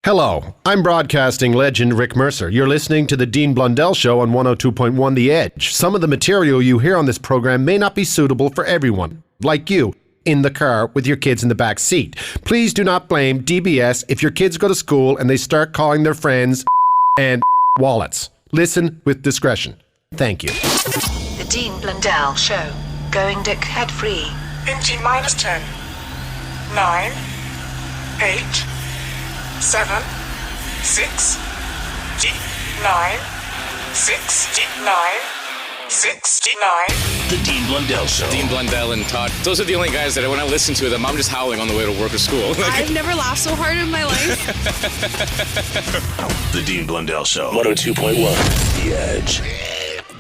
Hello, I'm broadcasting legend Rick Mercer. You're listening to the Dean Blundell Show on 102.1 The Edge. Some of the material you hear on this program may not be suitable for everyone, like you, in the car with your kids in the back seat. Please do not blame DBS if your kids go to school and they start calling their friends and wallets. Listen with discretion. Thank you. The Dean Blundell Show. Going Dick head free. In T minus 10, 9, 8, 7, 6, 9, 6, 9, 6, 9. The Dean Blundell Show. Dean Blundell and Todd. Those are the only guys that when I listen to them, I'm just howling on the way to work or school. I've never laughed so hard in my life. The Dean Blundell Show. 102.1 The Edge.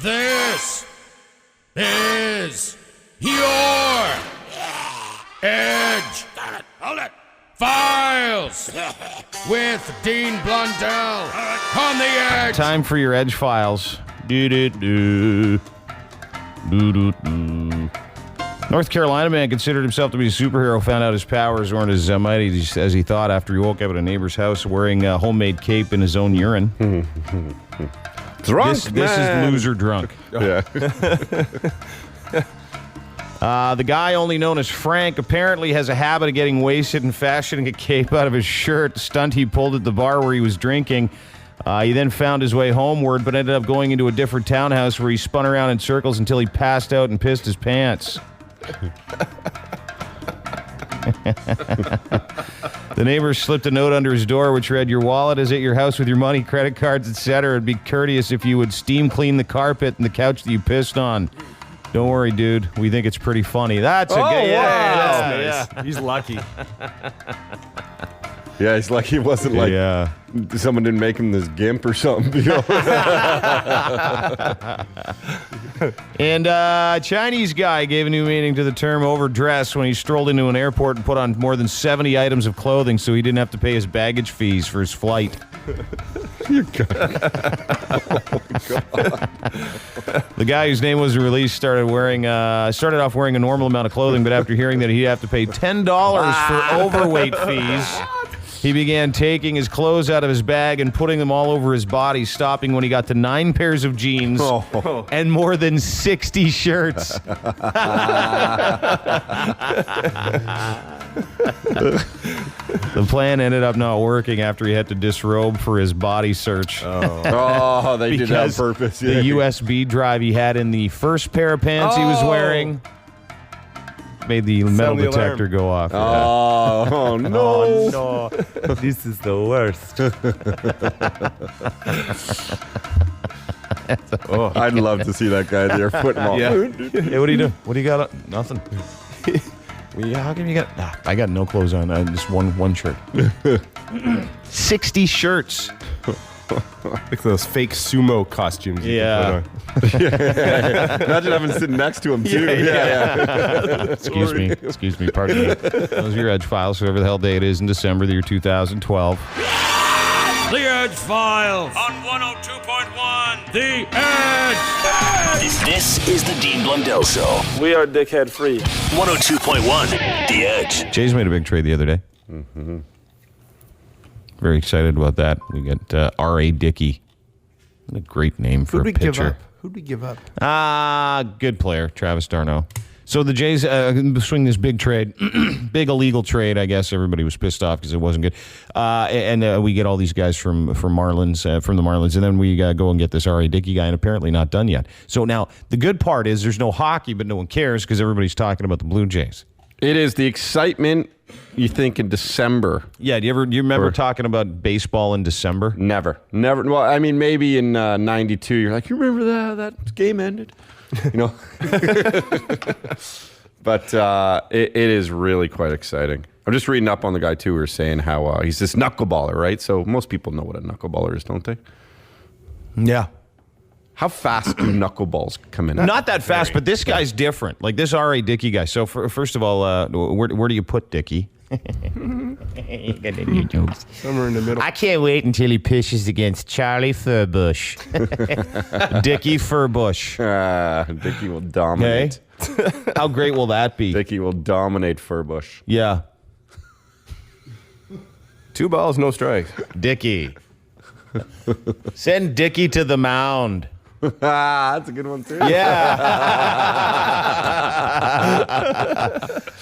This is your Edge. Hold it. Files with Dean Blundell on the Edge. Time for your Edgefiles. Do-do-do. Do-do-do. North Carolina man considered himself to be a superhero, found out his powers weren't as mighty as he thought after he woke up at a neighbor's house wearing a homemade cape in his own urine. Drunk, This is loser drunk. Yeah. The guy, only known as Frank, apparently has a habit of getting wasted and fashioning a cape out of his shirt, a stunt he pulled at the bar where he was drinking. He then found his way homeward, but ended up going into a different townhouse where he spun around in circles until he passed out and pissed his pants. The neighbors slipped a note under his door which read, "Your wallet is at your house with your money, credit cards, etc. It'd be courteous if you would steam clean the carpet and the couch that you pissed on. Don't worry, dude. We think it's pretty funny." That's a good... wow. Yeah. He's lucky. Yeah, he's lucky it wasn't like someone didn't make him this gimp or something. You know? And a Chinese guy gave a new meaning to the term overdress when he strolled into an airport and put on more than 70 items of clothing so he didn't have to pay his baggage fees for his flight. You got The guy whose name was released started off wearing a normal amount of clothing, but after hearing that he'd have to pay $10 for overweight fees, he began taking his clothes out of his bag and putting them all over his body, stopping when he got to 9 pairs of jeans and more than 60 shirts. The plan ended up not working after he had to disrobe for his body search. Oh, they did that on purpose. Yeah. The USB drive he had in the first pair of pants he was wearing made the metal detector go off. Oh, no. Oh, no. This is the worst. I'd love to see that guy there putting them all. Yeah. Hey, what do you do? What do you got? Nothing. How come you got... I got no clothes on. Just one shirt. 60 shirts. Like those fake sumo costumes. Yeah. Imagine having sitting next to him, too. Yeah. Excuse me. Pardon me. Those are your Edgefiles, whatever the hell day it is in December, the year 2012. The Edgefiles on 102.1 The Edge. This is the Dean Blundell Show. We are dickhead free. 102.1 The Edge. Jay's made a big trade the other day. Mm-hmm. Very excited about that. We got R.A. Dickey. What a great name for a pitcher. Who'd we give up? Good player, Travis d'Arnaud. So the Jays swing this big trade, big illegal trade. I guess everybody was pissed off because it wasn't good. And we get all these guys from the Marlins, and then we go and get this R.A. Dickey guy, and apparently not done yet. So now the good part is there's no hockey, but no one cares because everybody's talking about the Blue Jays. It is the excitement you think in December. Yeah, do you remember talking about baseball in December? Never. Well, I mean, maybe in 92, you're like, you remember that game ended? You know? But it is really quite exciting. I'm just reading up on the guy, too. We were saying how he's this knuckleballer, right? So most people know what a knuckleballer is, don't they? Yeah. How fast do knuckleballs come in? Not that fast, but this guy's different. Like this R.A. Dickey guy. So first of all, where do you put Dickey? Somewhere in the middle. I can't wait until he pitches against Charlie Furbush. Dickey Furbush. Dickey will dominate. Okay. How great will that be? Dickey will dominate Furbush. Yeah. 2 balls, no strikes. Dickey. Send Dickey to the mound. That's a good one, too. Yeah.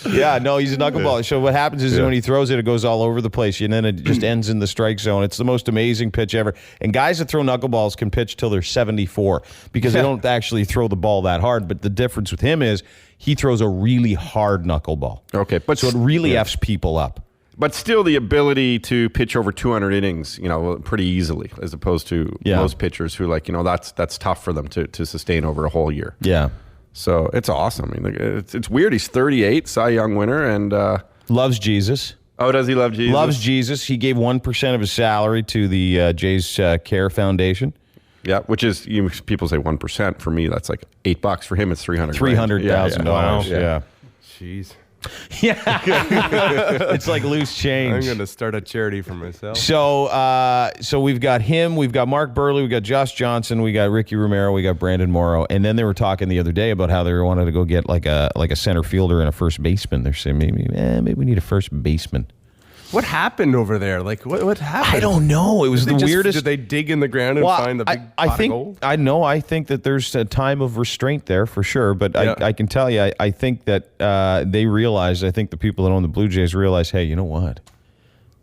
Yeah, no, he's a knuckleball. So what happens is when he throws it, it goes all over the place, and then it just ends in the strike zone. It's the most amazing pitch ever. And guys that throw knuckleballs can pitch till they're 74 because they don't actually throw the ball that hard. But the difference with him is he throws a really hard knuckleball. Okay, but so it really F's people up. But still, the ability to pitch over 200 innings, pretty easily, as opposed to most pitchers who, that's tough for them to sustain over a whole year. Yeah. So it's awesome. I mean, it's weird. He's 38, Cy Young winner, and loves Jesus. Oh, does he love Jesus? Loves Jesus. He gave 1% of his salary to the Jays Care Foundation. Yeah, which is people say 1%. For me, that's like $8. For him, it's $300,000. Yeah. Jeez. Yeah. It's like loose change. I'm going to start a charity for myself. So we've got him, we've got Mark Burley, we got Josh Johnson, we got Ricky Romero, we got Brandon Morrow, and then they were talking the other day about how they wanted to go get like a center fielder and a first baseman. They're saying maybe we need a first baseman. What happened over there? Like, what happened? I don't know. It was the weirdest. Did they dig in the ground and find the big pot of gold? I think that there's a time of restraint there for sure. But I can tell you, I think that they realized, I think the people that own the Blue Jays realized, hey, you know what?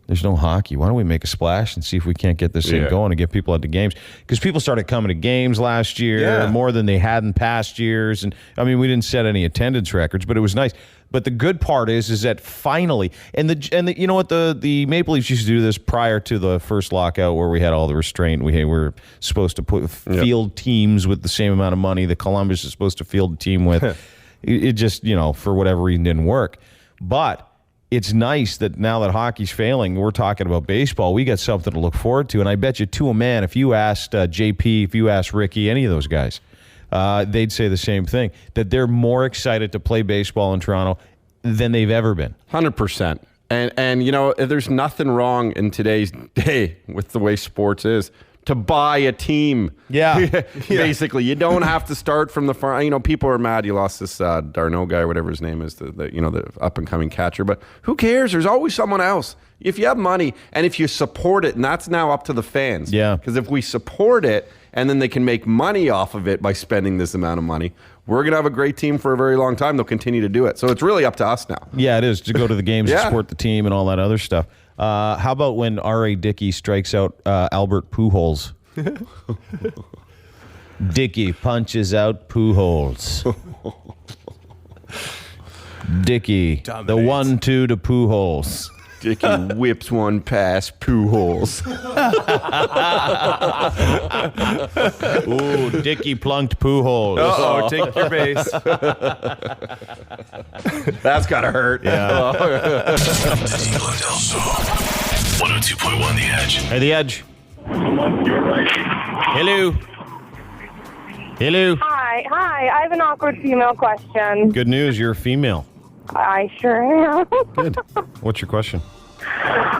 There's no hockey. Why don't we make a splash and see if we can't get this thing going and get people at the games? Because people started coming to games last year more than they had in past years. And, I mean, we didn't set any attendance records, but it was nice. But the good part is that finally, and the you know what, the Maple Leafs used to do this prior to the first lockout where we had all the restraint. We were supposed to put field teams with the same amount of money that Columbus is supposed to field a team with. It just, for whatever reason, didn't work. But it's nice that now that hockey's failing, we're talking about baseball. We got something to look forward to. And I bet you to a man, if you asked JP, if you asked Ricky, any of those guys, they'd say the same thing, that they're more excited to play baseball in Toronto than they've ever been. 100%. And there's nothing wrong in today's day with the way sports is to buy a team. Yeah. Basically, you don't have to start from the farm. People are mad you lost this Darno guy, or whatever his name is, the up-and-coming catcher. But who cares? There's always someone else. If you have money and if you support it, and that's now up to the fans. Yeah. Because if we support it and then they can make money off of it by spending this amount of money, we're going to have a great team for a very long time. They'll continue to do it. So it's really up to us now. Yeah, it is, to go to the games and support the team and all that other stuff. How about when R.A. Dickey strikes out Albert Pujols? Dickey punches out Pujols. Dickey, the 1-2 to Pujols. Dickey whips one past Pujols. Ooh, Dickey plunked Pujols. Uh-oh, take your base. That's gotta hurt. Yeah. The Dean Blundell Show. 102.1 The Edge. Hey, The Edge. Hello. Hello. Hi. I have an awkward female question. Good news, you're a female. I sure am. Good. What's your question?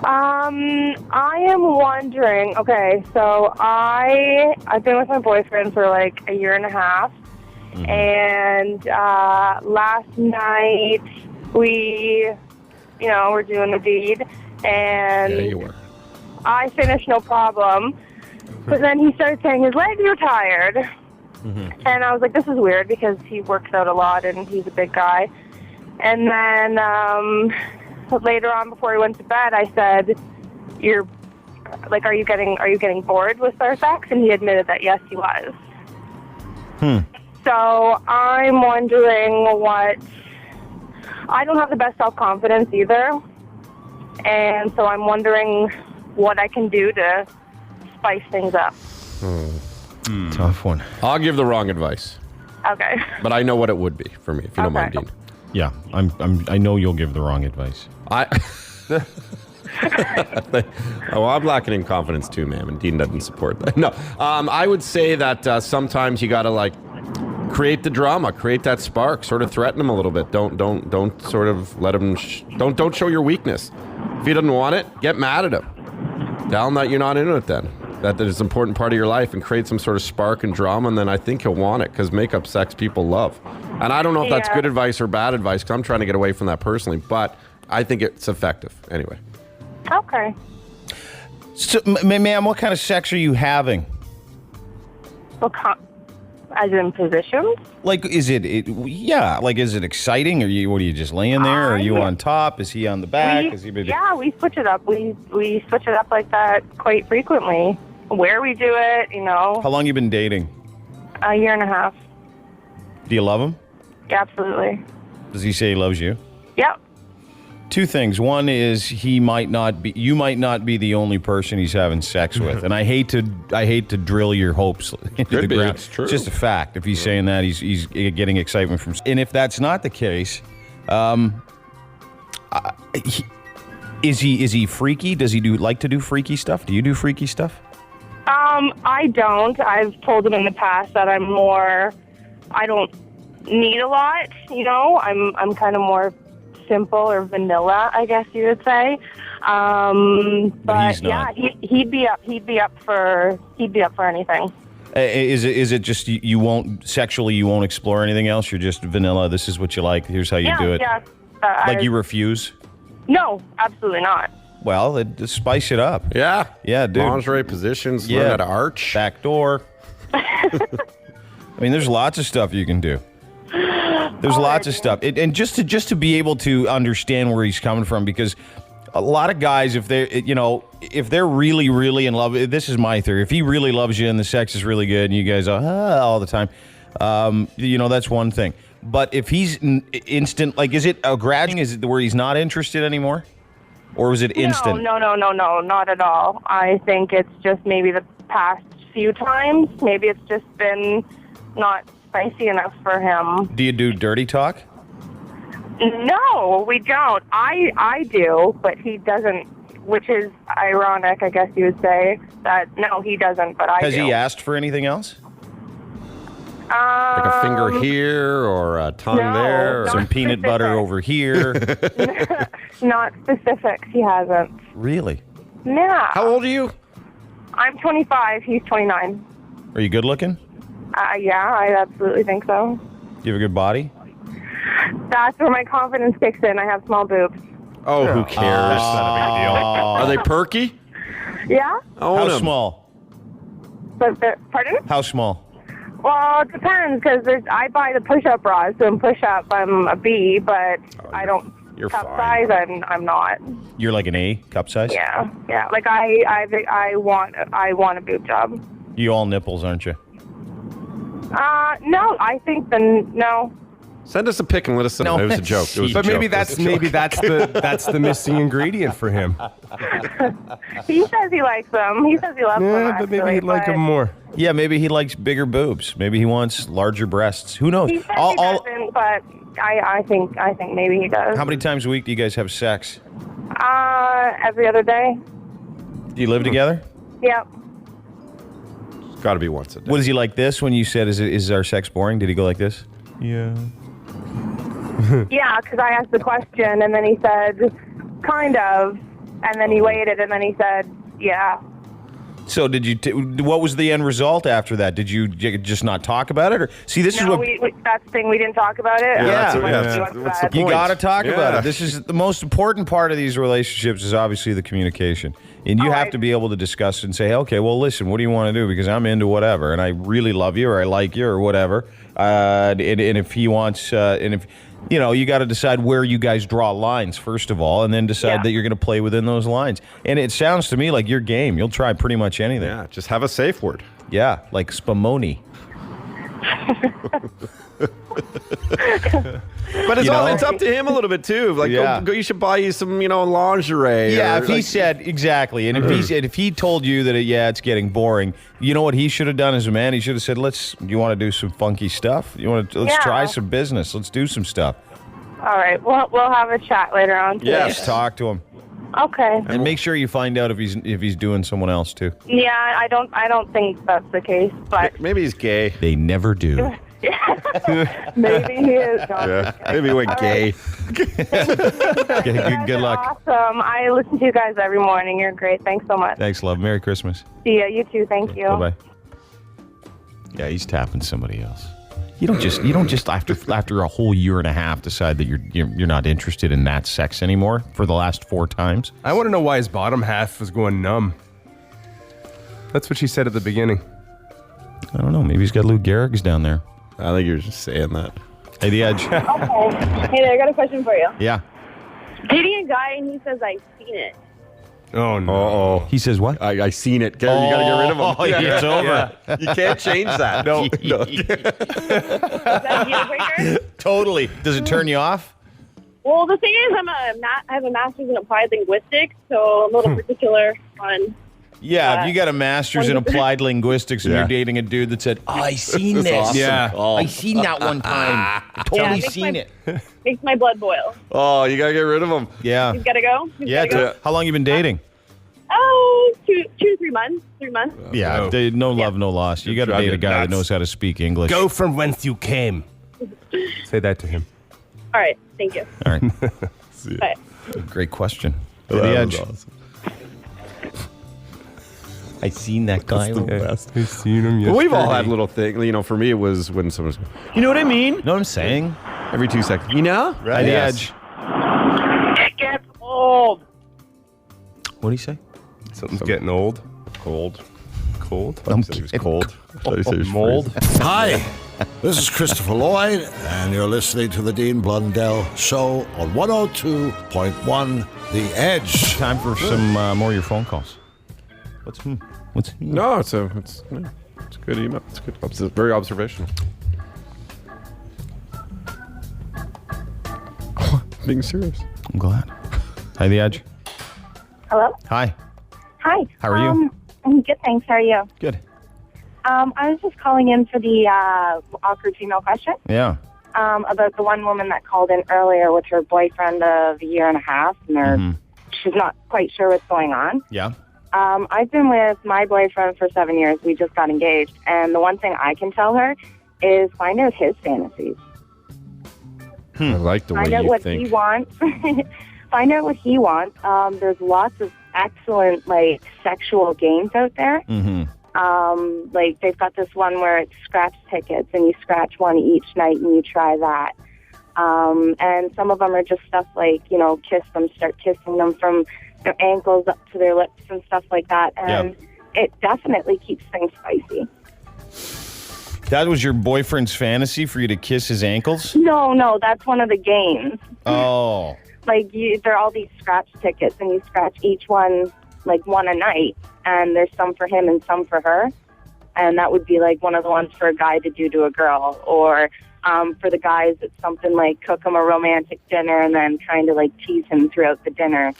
I am wondering, okay, so I've been with my boyfriend for like a year and a half, and last night we, we're doing the deed, and Yeah, you were. I finished no problem, but then he started saying his legs are tired, and I was like, this is weird because he works out a lot and he's a big guy. And then later on, before he went to bed, I said, are you getting bored with our sex?" And he admitted that yes, he was. So I'm wondering I don't have the best self-confidence either, and so I'm wondering what I can do to spice things up. Tough one. I'll give the wrong advice, Okay. but I know what it would be for me, if you don't mind, Dean. Yeah, I know you'll give the wrong advice. I'm lacking in confidence too, ma'am, and Dean doesn't support that. No, I would say that sometimes you got to create the drama, create that spark, sort of threaten him a little bit. Don't sort of let him. Don't show your weakness. If he doesn't want it, get mad at him. Tell him that you're not into it then. That is an important part of your life, and create some sort of spark and drama, and then I think he'll want it, because makeup sex people love. And I don't know if that's good advice or bad advice, because I'm trying to get away from that personally, but I think it's effective anyway. Okay. So, ma'am, what kind of sex are you having? As in positions? Like, is it is it exciting? What are you just laying there? Are you on top? Is he on the back? Yeah, we switch it up. We switch it up like that quite frequently. Where we do it, How long you been dating? A year and a half. Do you love him? Yeah, absolutely. Does he say he loves you? Yep. Two things. One is you might not be the only person he's having sex with, and I hate to drill your hopes into the ground. It's true. It's just a fact. If he's saying that, he's getting excitement from. And if that's not the case, is he freaky? Does he like to do freaky stuff? Do you do freaky stuff? I don't. I've told him in the past that I don't need a lot. I'm kind of more simple or vanilla, I guess you would say. But he's not. Yeah, he'd be up for anything. Is it just you won't explore anything else? You're just vanilla. This is what you like. Here's how you do it. Yeah. You refuse? No, absolutely not. Well, just spice it up. Yeah. Yeah, dude. Lingerie positions, learn how to arch. Back door. I mean, there's lots of stuff you can do. There's lots of stuff. And just to be able to understand where he's coming from, because a lot of guys, if they're really, really in love, this is my theory. If he really loves you and the sex is really good and you guys are all the time, that's one thing. But if he's instant, like, is it a gradual? Is it where he's not interested anymore? Or was it instant? No, not at all. I think it's just maybe the past few times. Maybe it's just been not spicy enough for him. Do you do dirty talk? No, we don't. I do, but he doesn't, which is ironic, I guess you would say. That no, he doesn't, but I do. Has he asked for anything else? Like a finger here or a tongue there? Or some peanut butter over here? Not specific. He hasn't. Really? Yeah. How old are you? I'm 25. He's 29. Are you good looking? Yeah, I absolutely think so. Do you have a good body? That's where my confidence kicks in. I have small boobs. Oh, who cares? That's not a big deal. Are they perky? Yeah? How small? Pardon? How small? Well, it depends, because I buy the push-up bras, so in push-up I'm a B, but I don't. You're cup fine. size, I'm not. You're like an A cup size? Yeah. Like I want a boob job. You all nipples, aren't you? No, I think no. Send us a pic and let us know. It was a joke. But maybe that's the missing ingredient for him. He says he likes them. He says he loves them. Yeah, but maybe he'd like them more. Yeah, maybe he likes bigger boobs. Maybe he wants larger breasts. Who knows? He says he doesn't, but I think maybe he does. How many times a week do you guys have sex? Every other day. Do you live together? Yep. It's got to be once a day. What is he like this when you said, is our sex boring? Did he go like this? Yeah. Yeah, because I asked the question, and then he said, kind of, and then he waited, and then he said, yeah. So did you? What was the end result after that? Did you just not talk about it, or see? This is what that's the thing. We didn't talk about it. Yeah. You got to talk about it. This is the most important part of these relationships. Is obviously the communication, and you have to be able to discuss and say, okay, well, listen, what do you want to do? Because I'm into whatever, and I really love you, or I like you, or whatever. And if he wants, and if you got to decide where you guys draw lines first of all, and then decide that you're going to play within those lines. And it sounds to me like your game. You'll try pretty much anything. Yeah, just have a safe word. Yeah, like spumoni. But it's up to him a little bit too. Like, go, you should buy you some, lingerie. Yeah, if he said exactly, and if he told you that it's getting boring, you know what he should have done as a man? He should have said, you want to do some funky stuff? Let's try some business. Let's do some stuff. All right, we'll have a chat later on today. Yes, talk to him. Okay. And make sure you find out if he's doing someone else too. Yeah, I don't think that's the case, but maybe he's gay. They never do. Maybe he is. Maybe he went gay. Good luck. Awesome. I listen to you guys every morning. You're great. Thanks so much. Thanks, love. Merry Christmas. See ya. You too. Thank you. Bye-bye. Yeah, he's tapping somebody else. You don't just after a whole year and a half decide that you're not interested in that sex anymore for the last 4 times. I want to know why his bottom half was going numb. That's what she said at the beginning. I don't know. Maybe he's got Lou Gehrig's down there. I think you're just saying that. Hey, The Edge. Okay. Hey there, I got a question for you. Yeah. Dating a guy and he says, I've seen it. Oh, no. Oh, He says what? I seen it. You got to get rid of him. Oh, yeah, it's over. You can't change that. No. Is that a deal breaker? Totally. Does it turn you off? Well, the thing is, I have a master's in applied linguistics, so I'm a little particular on... Yeah, if you got a master's in applied linguistics and you're dating a dude that said, I seen this. Awesome. Yeah. Oh. I seen that one time. Totally Yeah, seen it. Makes my blood boil. Oh, you got to get rid of him. Yeah. He's got to go? Yeah. How long you been dating? Oh, 2 to 3 months. 3 months. Yeah. No love, no loss. You got to date a guy that knows how to speak English. Go from whence you came. Say that to him. All right. Thank you. All right. Bye. Great question. That The was Edge. awesome. I seen that guy. I've seen him yesterday. But we've all had little things. You know, for me, it was when someone's, you know what I mean? Know what I'm saying? Every 2 seconds. You know? Right. The Edge. It gets old. What do you say? Something's getting old. Cold. Cold? He said he was cold. I thought he said he was Mold? freezing. Hi, this is Christopher Lloyd, and you're listening to the Dean Blundell Show on 102.1 The Edge. Time for some more of your phone calls. What's No, it's a good email. It's good. It's very observational. Being serious. I'm glad. Hi, The Edge. Hello? Hi. Hi. How are you? I'm good, thanks. How are you? Good. I was just calling in for the awkward female question Yeah. about the one woman that called in earlier with her boyfriend of a year and a half, and she's not quite sure what's going on. Yeah. I've been with my boyfriend for 7 years. We just got engaged, and the one thing I can tell her is find out his fantasies. I like the way Find out you what think. he wants. Find out what he wants. There's lots of excellent, sexual games out there. Mm-hmm. They've got this one where it's scratch tickets, and you scratch one each night, and you try that. And some of them are just stuff like, kiss them, start kissing them from their ankles up to their lips and stuff like that. And it definitely keeps things spicy. That was your boyfriend's fantasy for you to kiss his ankles? No, that's one of the games. Oh. There are all these scratch tickets, and you scratch each one, one a night. And there's some for him and some for her. And that would be, one of the ones for a guy to do to a girl. Or for the guys, it's something like cook him a romantic dinner and then kind of, tease him throughout the dinner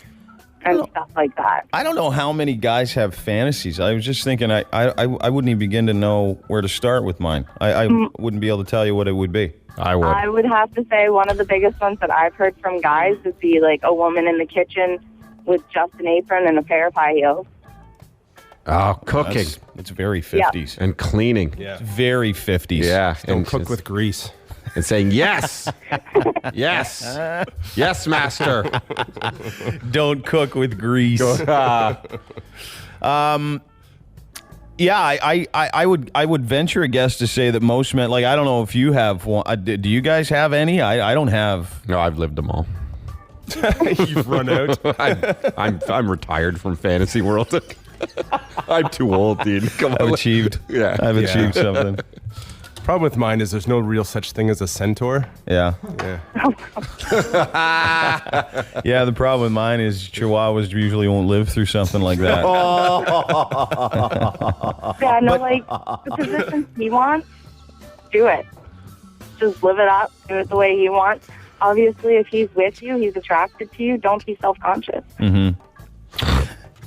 and stuff like that. I don't know how many guys have fantasies. I was just thinking I wouldn't even begin to know where to start with mine. I wouldn't be able to tell you what it would be. I would. I would have to say one of the biggest ones that I've heard from guys would be, a woman in the kitchen with just an apron and a pair of high heels. Oh, cooking. It's very 50s. And cleaning. Yeah. It's very 50s. Yeah. Don't cook with grease. And saying, yes. Yes. Yes, master. Don't cook with grease. I would venture a guess to say that most men, I don't know if you have one. Do you guys have any? I don't have. No, I've lived them all. You've run out. I'm retired from fantasy world. I'm too old, Dean. Come on. I've achieved. Yeah. I've achieved something. Problem with mine is there's no real such thing as a centaur. Yeah. Yeah, the problem with mine is Chihuahuas usually won't live through something like that. Yeah, the position he wants, do it. Just live it up. Do it the way he wants. Obviously, if he's with you, he's attracted to you, don't be self-conscious. Mm-hmm.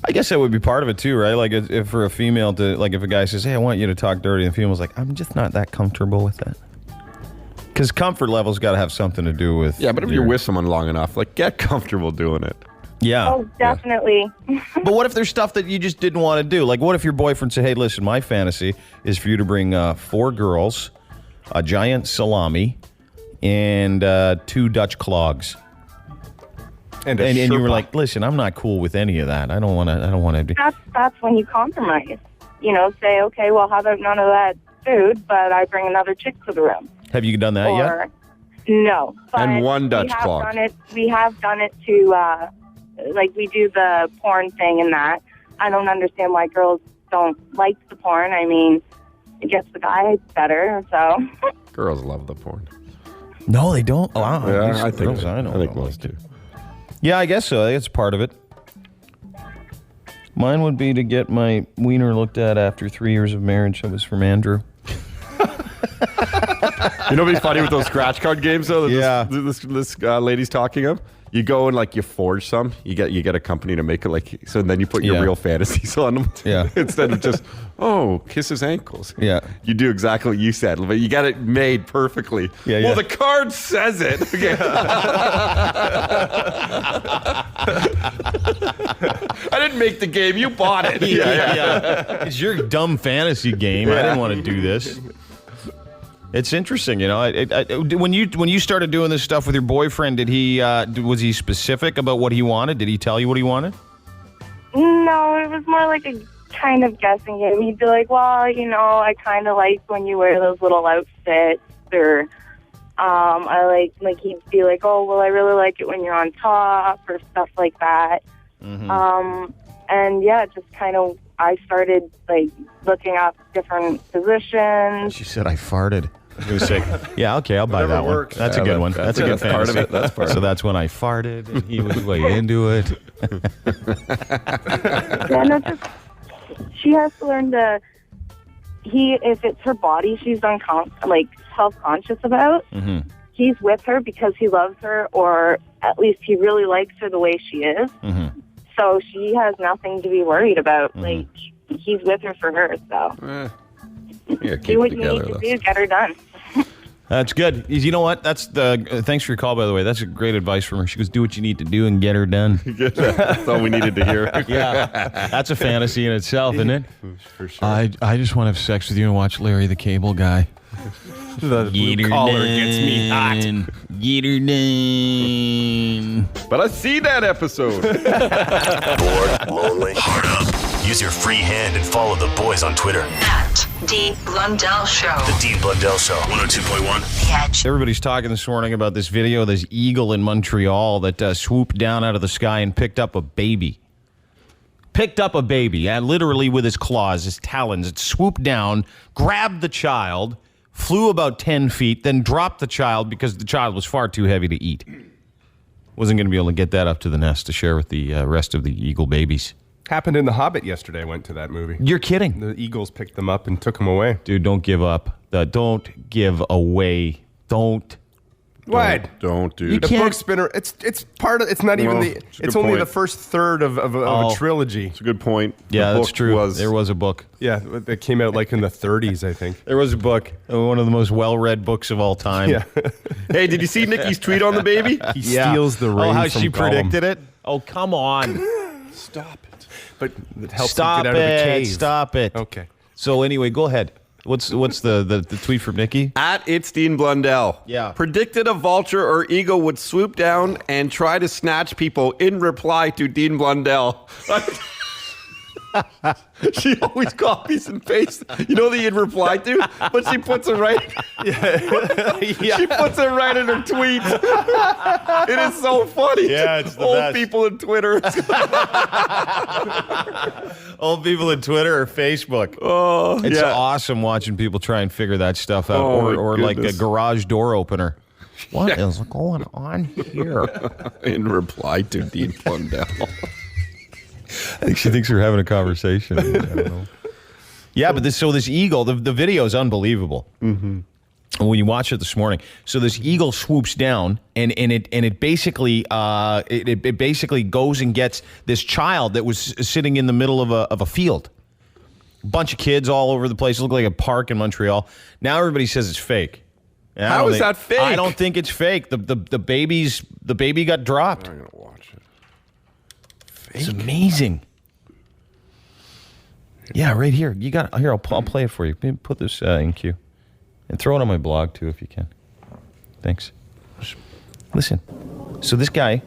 I guess that would be part of it too, right? If for a female to, if a guy says, hey, I want you to talk dirty, and the female's like, I'm just not that comfortable with that. Because comfort level's got to have something to do with... Yeah, but if you're with someone long enough, get comfortable doing it. Yeah. Oh, definitely. But what if there's stuff that you just didn't want to do? What if your boyfriend said, hey, listen, my fantasy is for you to bring 4 girls, a giant salami, and 2 Dutch clogs. And you were like, listen, I'm not cool with any of that. I don't want to do... That's when you compromise. Say, okay, well, how about none of that food, but I bring another chick to the room. Have you done that yet? No. And 1 Dutch clog. We have done it to, we do the porn thing and that. I don't understand why girls don't like the porn. I mean, it gets the guy better, so. Girls love the porn. No, they don't. Oh, Yeah, I think most do. Yeah, I guess so. I think it's part of it. Mine would be to get my wiener looked at after 3 years of marriage. That was from Andrew. You know what'd be funny with those scratch card games, though? Yeah. This lady's talking of? You go and, like, you forge some. You get a company to make it, like, so then you put your real fantasies on them. Yeah. Instead of just, kiss his ankles. Yeah. You do exactly what you said, but you got it made perfectly. Yeah, well, the card says it. Okay. I didn't make the game. You bought it. Yeah. It's your dumb fantasy game. I didn't want to do this. It's interesting, you know. When you started doing this stuff with your boyfriend, did he was he specific about what he wanted? Did he tell you what he wanted? No, it was more like a kind of guessing game. He'd be like, well, you know, I kind of like when you wear those little outfits, or I like he'd be like, oh, well, I really like it when you're on top, or stuff like that. Mm-hmm. And yeah, just kind of, I started like looking up different positions. She said I farted. I was going to say, yeah, okay, I'll buy Whatever that one. works. That's a good one. That's a good fantasy. part of it. That's part so of it. that's when I farted, and he was way into it. Yeah, no, just she has to learn to. If it's her body, she's self-conscious about. Mm-hmm. He's with her because he loves her, or at least he really likes her the way she is. Mm-hmm. So she has nothing to be worried about. Mm-hmm. Like, he's with her for her. So keep do what it you together, need to though. do, get her done. That's good. You know what? That's thanks for your call, by the way. That's a great advice from her. She goes, do what you need to do and get her done. That's all we needed to hear. Yeah. That's a fantasy in itself, isn't it? For sure. I just want to have sex with you and watch Larry the Cable Guy. The blue collar gets me hot. Get her done. But I see that episode. Bored, lonely, hard up. Use your free hand and follow the boys on Twitter. At Dean Blundell Show. The Dean Blundell Show, 102.1. The Edge. Everybody's talking this morning about this video, this eagle in Montreal that swooped down out of the sky and picked up a baby. Literally with his claws, his talons. It swooped down, grabbed the child, flew about 10 feet, then dropped the child because the child was far too heavy to eat. Wasn't going to be able to get that up to the nest to share with the rest of the eagle babies. Happened in The Hobbit yesterday. I went to that movie. You're kidding. The eagles picked them up and took them away. Dude, don't give up. Don't give away. Don't. What? Don't do The can't- book's been. It's part of. It's not even Well, the. it's a good It's only point. the first third of a trilogy. It's a good point. Yeah, The that's book true. There was a book. Yeah, that came out like in the 30s, I think. There was a book. One of the most well-read books of all time. Yeah. Hey, did you see Nikki's tweet on the baby? He steals the ring. Oh, how from she Gollum. predicted it? Oh, come on. Stop it. But it helps Stop him get out of the it. cave. Stop it. Okay. So anyway, go ahead. What's the tweet from Nikki? At It's Dean Blundell. Yeah. Predicted a vulture or eagle would swoop down and try to snatch people in reply to Dean Blundell. She always copies and pastes. You know the in reply to? But she puts it right. She puts it right in her tweet. It is so funny. Yeah, it's the Old best. people in Twitter. Old people in Twitter or Facebook. Oh, It's yeah. awesome watching people try and figure that stuff out. Oh, or my like a goodness. garage door opener. What is going on here? In reply to Dean Blundell. I think she thinks we're having a conversation. I don't know. Yeah, but this eagle, the video is unbelievable. Mm-hmm. When you watch it this morning, so this eagle swoops down and it basically it basically goes and gets this child that was sitting in the middle of a field. A bunch of kids all over the place. It looked like a park in Montreal. Now everybody says it's fake. And I How don't is think- that fake? I don't think it's fake. The baby got dropped. I'm going to watch it. It's amazing. Yeah, right here. You got here. I'll play it for you. Put this in queue, and throw it on my blog too if you can. Thanks. Just listen. So this guy,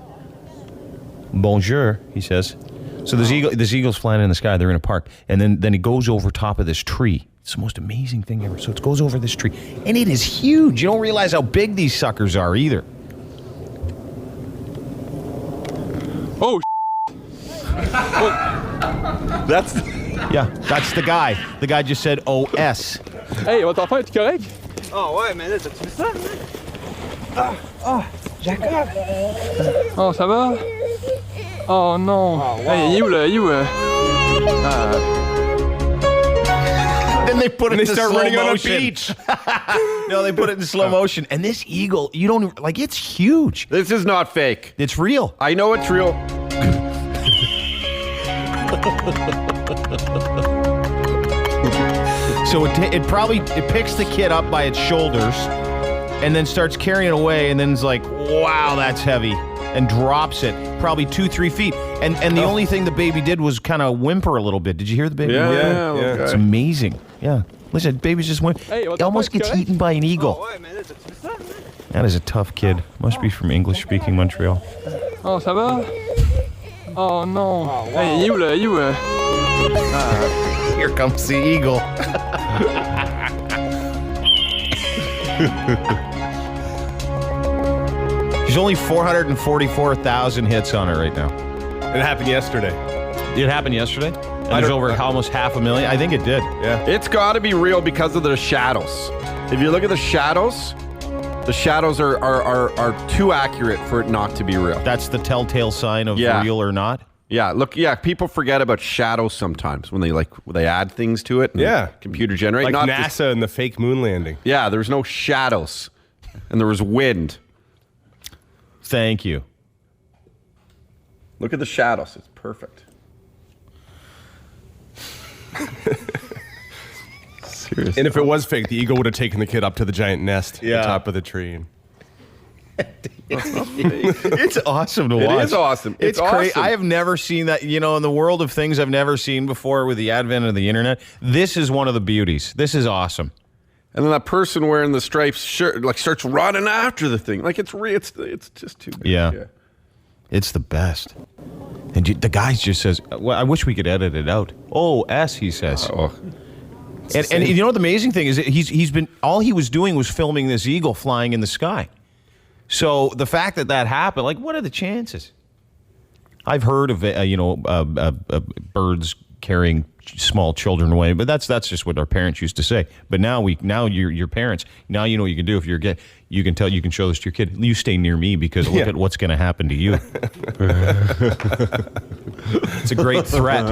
bonjour, he says. So this eagle's flying in the sky. They're in a park, and then it goes over top of this tree. It's the most amazing thing ever. So it goes over this tree, and it is huge. You don't realize how big these suckers are either. Oh, that's Yeah, that's the guy. The guy just said OS. Hey, votre enfant est correct? Oh ouais, mais là, t'as-tu vu ça? Jacob! Oh, ça va? Oh non. Oh, wow. Hey, il est où là? Il est où? Then they put it they in start slow running on a motion. beach. No, they put it in slow motion. And this eagle, you don't like. It's huge. This is not fake. It's real. I know it's real. So it picks the kid up by its shoulders, and then starts carrying it away, and then it's like, wow, that's heavy, and drops it probably 2-3 feet. And the only thing the baby did was kind of whimper a little bit. Did you hear the baby? Yeah. It's amazing. Yeah. Listen, baby's just went. Hey, He almost gets eaten by an eagle. Oh ouais, mais là, t'as-tu vu ça? That is a tough kid. Must be from English-speaking Montreal. Oh, ça va? Oh non. Hey, il est où là? Il est où? Here comes the eagle. There's only 444,000 hits on it right now. It happened yesterday. It happened yesterday? And there's over almost 500,000. I think it did. Yeah. It's got to be real because of the shadows. If you look at the shadows are too accurate for it not to be real. That's the telltale sign of real or not? Yeah, look, people forget about shadows sometimes when they add things to it. And computer generate. Like not NASA just, and the fake moon landing. Yeah, there was no shadows, and there was wind. Thank you. Look at the shadows; it's perfect. Seriously. And if it was fake, the eagle would have taken the kid up to the giant nest at the top of the tree. It's awesome to watch. It is awesome. It's crazy. I have never seen that, in the world of things I've never seen before with the advent of the internet. This is one of the beauties. This is awesome. And then that person wearing the stripes shirt starts running after the thing. It's just too good. Yeah. It's the best. And the guy just says, well, I wish we could edit it out. Oh, S, he says. Oh. And you know what the amazing thing is? He's been, all he was doing was filming this eagle flying in the sky. So the fact that happened, what are the chances? I've heard of birds carrying small children away, but that's just what our parents used to say. But now you're parents. Now you know what you can do if you can show this to your kid. You stay near me because look at what's going to happen to you. It's a great threat.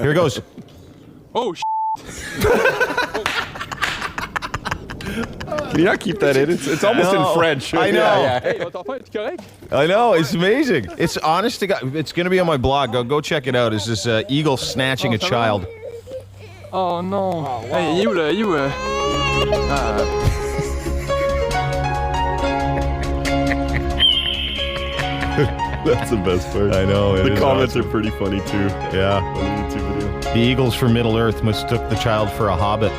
Here it goes. Oh, Can you not keep that in? It's almost in French. I know. Yeah. Hey, votre enfant est correct? I know. It's amazing. It's honest to God. It's going to be on my blog. Go check it out. It's this eagle snatching a child. Oh non. Hey, il est où là? Il est où? That's the best part. I know. The comments are pretty funny too. Yeah. On the YouTube video. The eagles from Middle Earth mistook the child for a hobbit.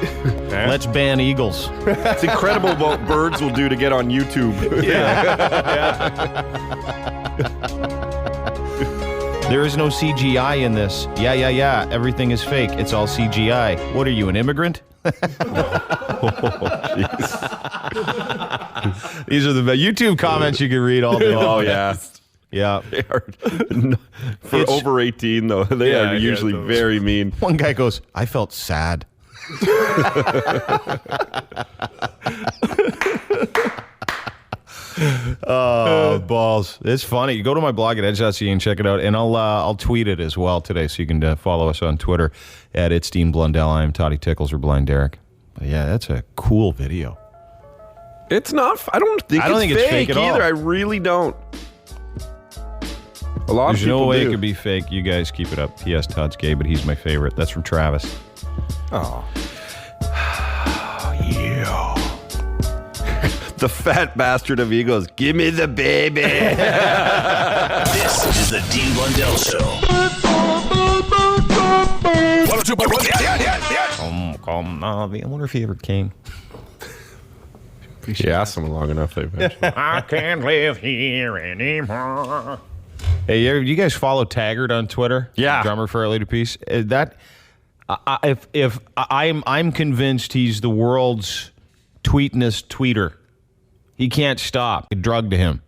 Let's ban eagles. It's incredible what birds will do to get on YouTube. There is no CGI in this. Yeah. Everything is fake. It's all CGI. What are you, an immigrant? These are the YouTube comments you can read all day long. Oh, yeah. Yeah. They are, for over 18, though, they are usually very mean. One guy goes, I felt sad. Oh, balls. It's funny. You go to my blog at edge.ca and check it out, and I'll tweet it as well today, so you can follow us on Twitter at It's Dean Blundell. I'm Toddy Tickles or Blind Derek. But yeah, that's a cool video. It's not. I don't think it's fake at all. either. I really don't. A lot There's of people no way do. it could be fake. You guys keep it up. P.S. Todd's gay, but he's my favorite. That's from Travis. Oh. Yeah. The fat bastard of egos. Give me the baby. This is the Dean Blundell Show. 102.1. I wonder if he ever came. You asked him long enough. I can't live here anymore. Hey, you guys follow Taggart on Twitter? Yeah, drummer for Our Lady Peace. I'm convinced he's the world's tweetinest tweeter. He can't stop. A drug to him.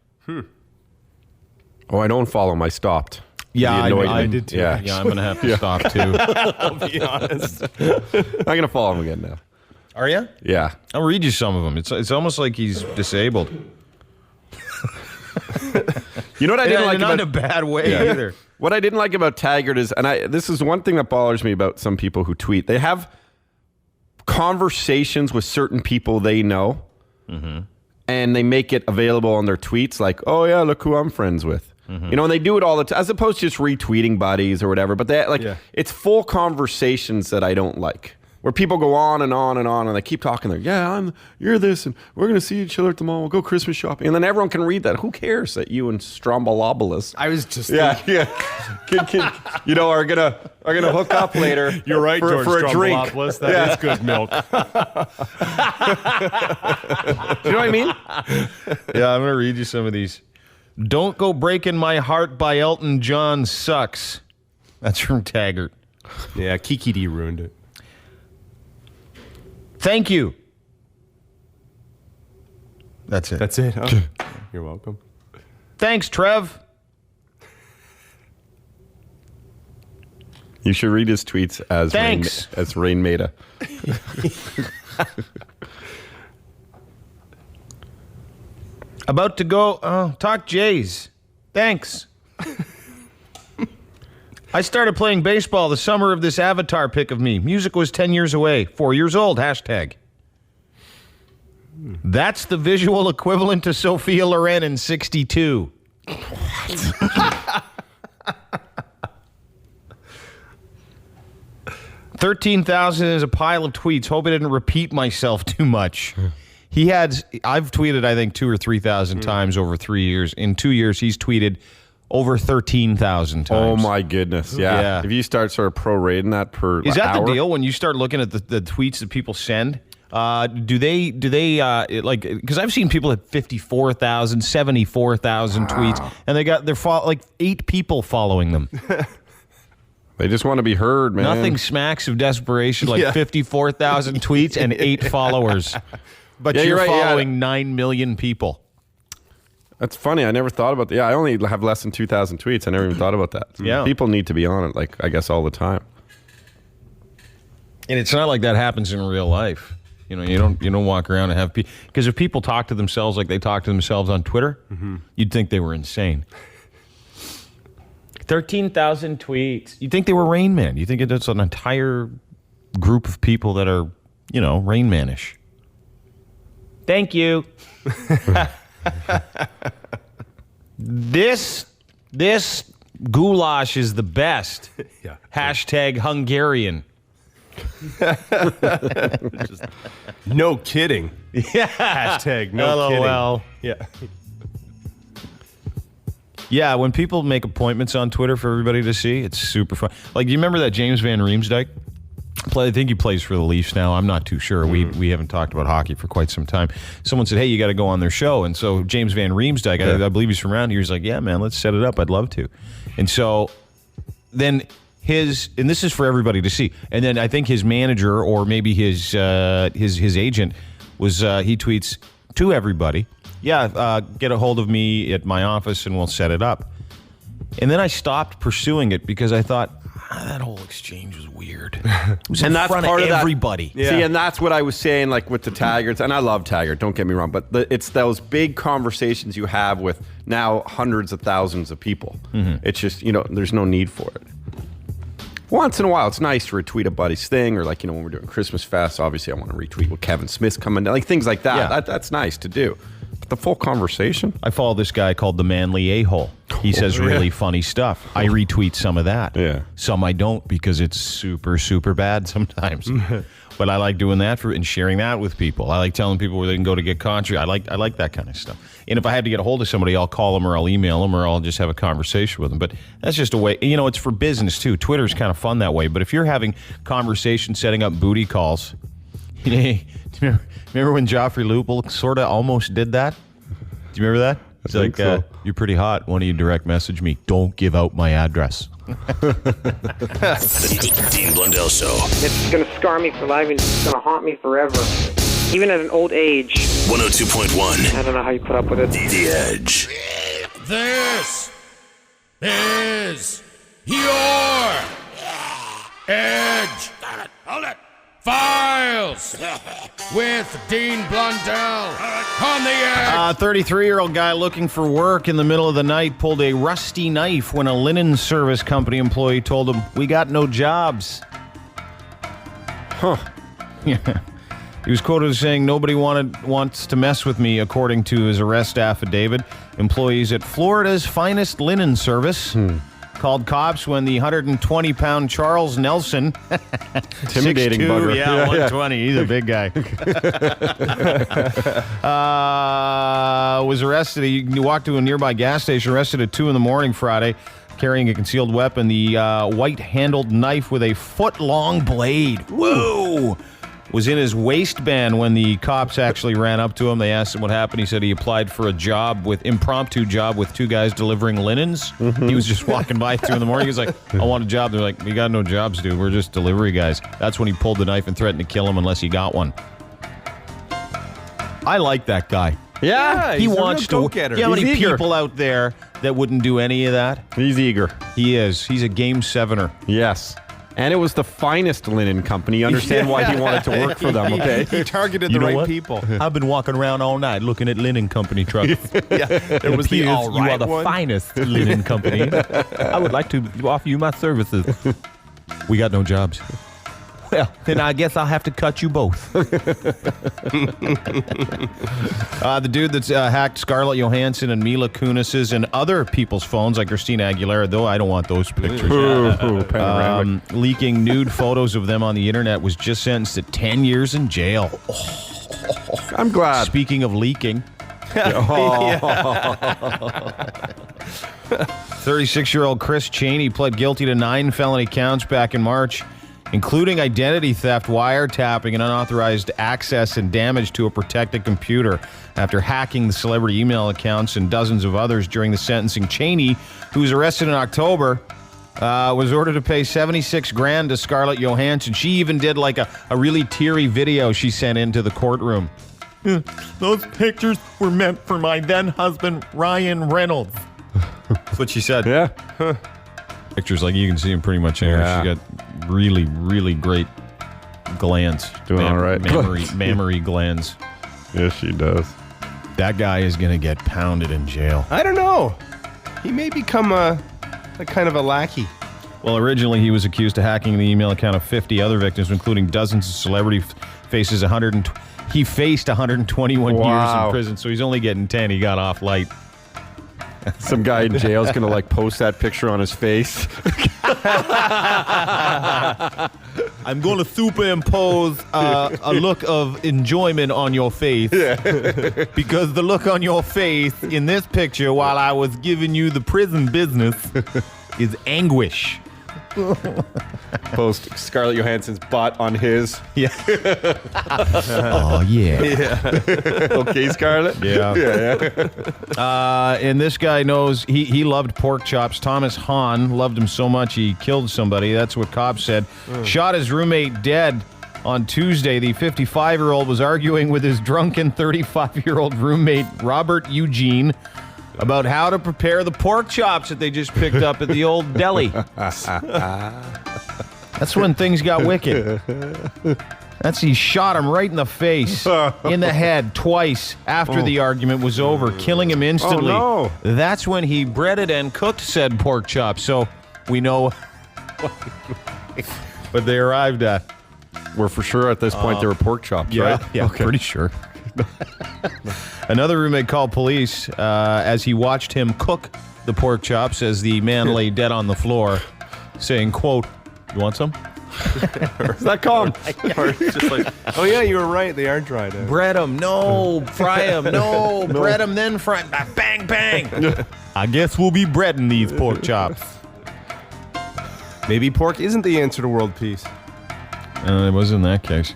Oh, I don't follow him. I stopped. Yeah, It annoyed I me. did too. Yeah, I'm going to have to stop too. I'll be honest. I'm going to follow him again now. Are you? Yeah. I'll read you some of them. It's almost like he's disabled. You know what I didn't like not about... in a bad way either. What I didn't like about Taggart is, this is one thing that bothers me about some people who tweet. They have conversations with certain people they know, and they make it available on their tweets. Like, oh yeah, look who I'm friends with. You know, and they do it all the time, as opposed to just retweeting buddies or whatever. But they it's full conversations that I don't like, where people go on and on and on, and they keep talking. There, you're this, and we're gonna see each other at the mall. We'll go Christmas shopping, and then everyone can read that. Who cares that you and Strombolobolus? I was just you know, are gonna hook up later. You're right, George for a drink. That is good milk. Do you know what I mean? Yeah, I'm going to read you some of these. Don't Go Breaking My Heart by Elton John sucks. That's from Taggart. Yeah, Kiki D ruined it. Thank you. That's it. That's it, huh? You're welcome. Thanks, Trev. You should read his tweets as Thanks. Rain Maida. About to go talk Jays. Thanks. I started playing baseball the summer of this Avatar pic of me. Music was 10 years away. 4 years old, hashtag. That's the visual equivalent to Sophia Loren in 62. What? 13,000 is a pile of tweets. Hope I didn't repeat myself too much. I've tweeted, I think, 2,000 or 3,000 times over 3 years. In 2 years, he's tweeted over 13,000 times. Oh my goodness! Yeah. If you start sort of prorating that per is that hour? the deal when you start looking at the tweets that people send? Do they like? Because I've seen people at 54,000, 74,000 tweets, and they're like 8 people following them. They just want to be heard, man. Nothing smacks of desperation like 54,000 tweets and 8 followers. But you're following 9 million people. That's funny. I never thought about that. Yeah, I only have less than 2,000 tweets. I never even thought about that. Yeah. People need to be on it, like, I guess, all the time. And it's not like that happens in real life. You know, you don't walk around and have people... Because if people talk to themselves like they talk to themselves on Twitter, you'd think they were insane. 13,000 tweets. You'd think they were Rain Man. You think it's an entire group of people that are, Rain Man-ish. Thank you. This goulash is the best. Yeah. Hashtag Hungarian. No kidding. Yeah. Hashtag no LOL. kidding. Yeah. Yeah, when people make appointments on Twitter for everybody to see, it's super fun. Like, you remember that James Van Riemsdyk? I think he plays for the Leafs now. I'm not too sure. We haven't talked about hockey for quite some time. Someone said, hey, you got to go on their show. And so James Van Riemsdyk, I believe he's from around here, he's like, yeah, man, let's set it up. I'd love to. And so then and this is for everybody to see. And then I think his manager or maybe his agent was, he tweets to everybody, get a hold of me at my office and we'll set it up. And then I stopped pursuing it because I thought, that whole exchange was weird. It was in front of everybody. Yeah. See, and that's what I was saying, like with the Taggarts, and I love Taggart, don't get me wrong, but it's those big conversations you have with now hundreds of thousands of people. It's just, there's no need for it. Once in a while, it's nice to retweet a buddy's thing, or like, when we're doing Christmas Fest, obviously I want to retweet what Kevin Smith's coming down, like things like that. Yeah. That's nice to do. But the full conversation? I follow this guy called the Manly A-Hole. He says really funny stuff. I retweet some of that. Yeah. Some I don't because it's super, super bad sometimes. But I like doing that and sharing that with people. I like telling people where they can go to get country. I like that kind of stuff. And if I had to get a hold of somebody, I'll call them or I'll email them or I'll just have a conversation with them. But that's just a way. It's for business too. Twitter's kind of fun that way. But if you're having conversations, setting up booty calls, remember when Joffrey Lupul sort of almost did that? Do you remember that? He's like, so. You're pretty hot. Why don't you direct message me? Don't give out my address. The Dean Blundell Show. It's going to scar me for life and it's going to haunt me forever. Even at an old age. 102.1. I don't know how you put up with it. The Edge. This is your Edge Files with Dean Blundell on the Edge. 33-year-old guy looking for work in the middle of the night pulled a rusty knife when a linen service company employee told him, "We got no jobs." Huh. Yeah. He was quoted as saying, "Nobody wants to mess with me," according to his arrest affidavit. Employees at Florida's finest linen service called cops when the 120-pound Charles Nelson, Intimidating 6'2", bugger. yeah, 120, he's a big guy, was arrested. He walked to a nearby gas station, arrested at 2 in the morning Friday, carrying a concealed weapon, the white-handled knife with a foot-long blade. Whoa! Was in his waistband when the cops actually ran up to him. They asked him what happened. He said he applied for a impromptu job with 2 guys delivering linens. He was just walking by at 2 in the morning. He was like, "I want a job." They're like, "We got no jobs, dude. We're just delivery guys." That's when he pulled the knife and threatened to kill him unless he got one. I like that guy. Yeah, he wants to go-getter. You know how He's many eager. people out there that wouldn't do any of that? He's eager. He is. He's a game 7er. Yes. And it was the finest linen company. You understand why he wanted to work for them, okay? He targeted You the know right what? people. I've been walking around all night looking at linen company trucks. It was the all right You are the one. finest linen company. I would like to offer you my services. We got no jobs. Well, then I guess I'll have to cut you both. The dude that's hacked Scarlett Johansson and Mila Kunis's and other people's phones, like Christina Aguilera, though I don't want those pictures. Leaking nude photos of them on the internet, was just sentenced to 10 years in jail. I'm glad. Speaking of leaking. 36-year-old Chris Cheney pled guilty to 9 felony counts back in March, including identity theft, wiretapping, and unauthorized access and damage to a protected computer after hacking the celebrity email accounts and dozens of others during the sentencing. Cheney, who was arrested in October, was ordered to pay $76,000 to Scarlett Johansson. She even did like a really teary video she sent into the courtroom. Those pictures were meant for my then husband, Ryan Reynolds. That's what she said. Yeah. Pictures, like you can see them pretty much anywhere. Yeah. She got really, really great glands. Doing all right. Mammary glands. Yes, she does. That guy is going to get pounded in jail. I don't know. He may become a kind of a lackey. Well, originally he was accused of hacking the email account of 50 other victims, including dozens of celebrity faces. He faced 121 years in prison, so he's only getting 10. He got off light. Some guy in jail is going to post that picture on his face. I'm going to superimpose a look of enjoyment on your face. Because the look on your face in this picture while I was giving you the prison business is anguish. Post Scarlett Johansson's butt on his. Yeah. Oh, yeah. Okay, Scarlett? Yeah. And this guy knows he loved pork chops. Thomas Hahn loved him so much he killed somebody. That's what cops said. Shot his roommate dead on Tuesday. The 55-year-old was arguing with his drunken 35-year-old roommate, Robert Eugene, about how to prepare the pork chops that they just picked up at the old deli. That's when things got wicked. He shot him right in the face, in the head, twice after the argument was over, killing him instantly. Oh, no. That's when he breaded and cooked said pork chops, so we know what they arrived at. We're for sure at this point they were pork chops, right? Yeah, Okay. pretty sure. Another roommate called police as he watched him cook the pork chops as the man lay dead on the floor, saying, quote, "You want some?" Is that calm? Or it's just like, oh yeah, you were right. They are dried out. Bread them, no. Fry them, no. Bread them, then fry them. Bang, bang. I guess we'll be breading these pork chops. Maybe pork isn't the answer to world peace. It was in that case.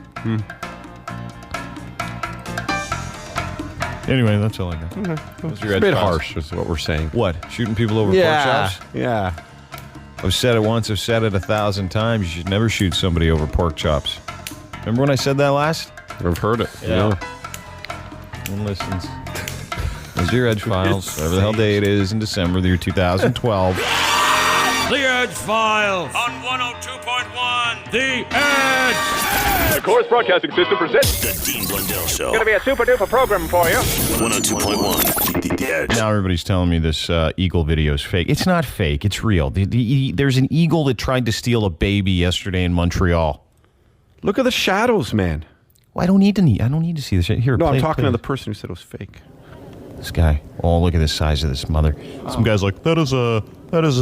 Anyway, that's all I got. It's a bit harsh, is what we're saying. What? Shooting people over pork chops? Yeah. I've said it once, I've said it 1,000 times. You should never shoot somebody over pork chops. Remember when I said that last? I've heard it. Yeah. One listens. There's your Edgefiles, whatever the hell day it is in December, the year 2012. Edgefiles on 102.1 The Edge. The Chorus Broadcasting System presents The Dean Blundell Show. Going to be a super duper program for you. 102.1 The Edge. Now everybody's telling me this eagle video is fake. It's not fake. It's real. There's an eagle that tried to steal a baby yesterday in Montreal. Look at the shadows, man. Well, I don't need to see this. Here, No, play, I'm talking play. to the person who said it was fake. This guy. Oh, look at the size of this mother. Some guy's like, that is a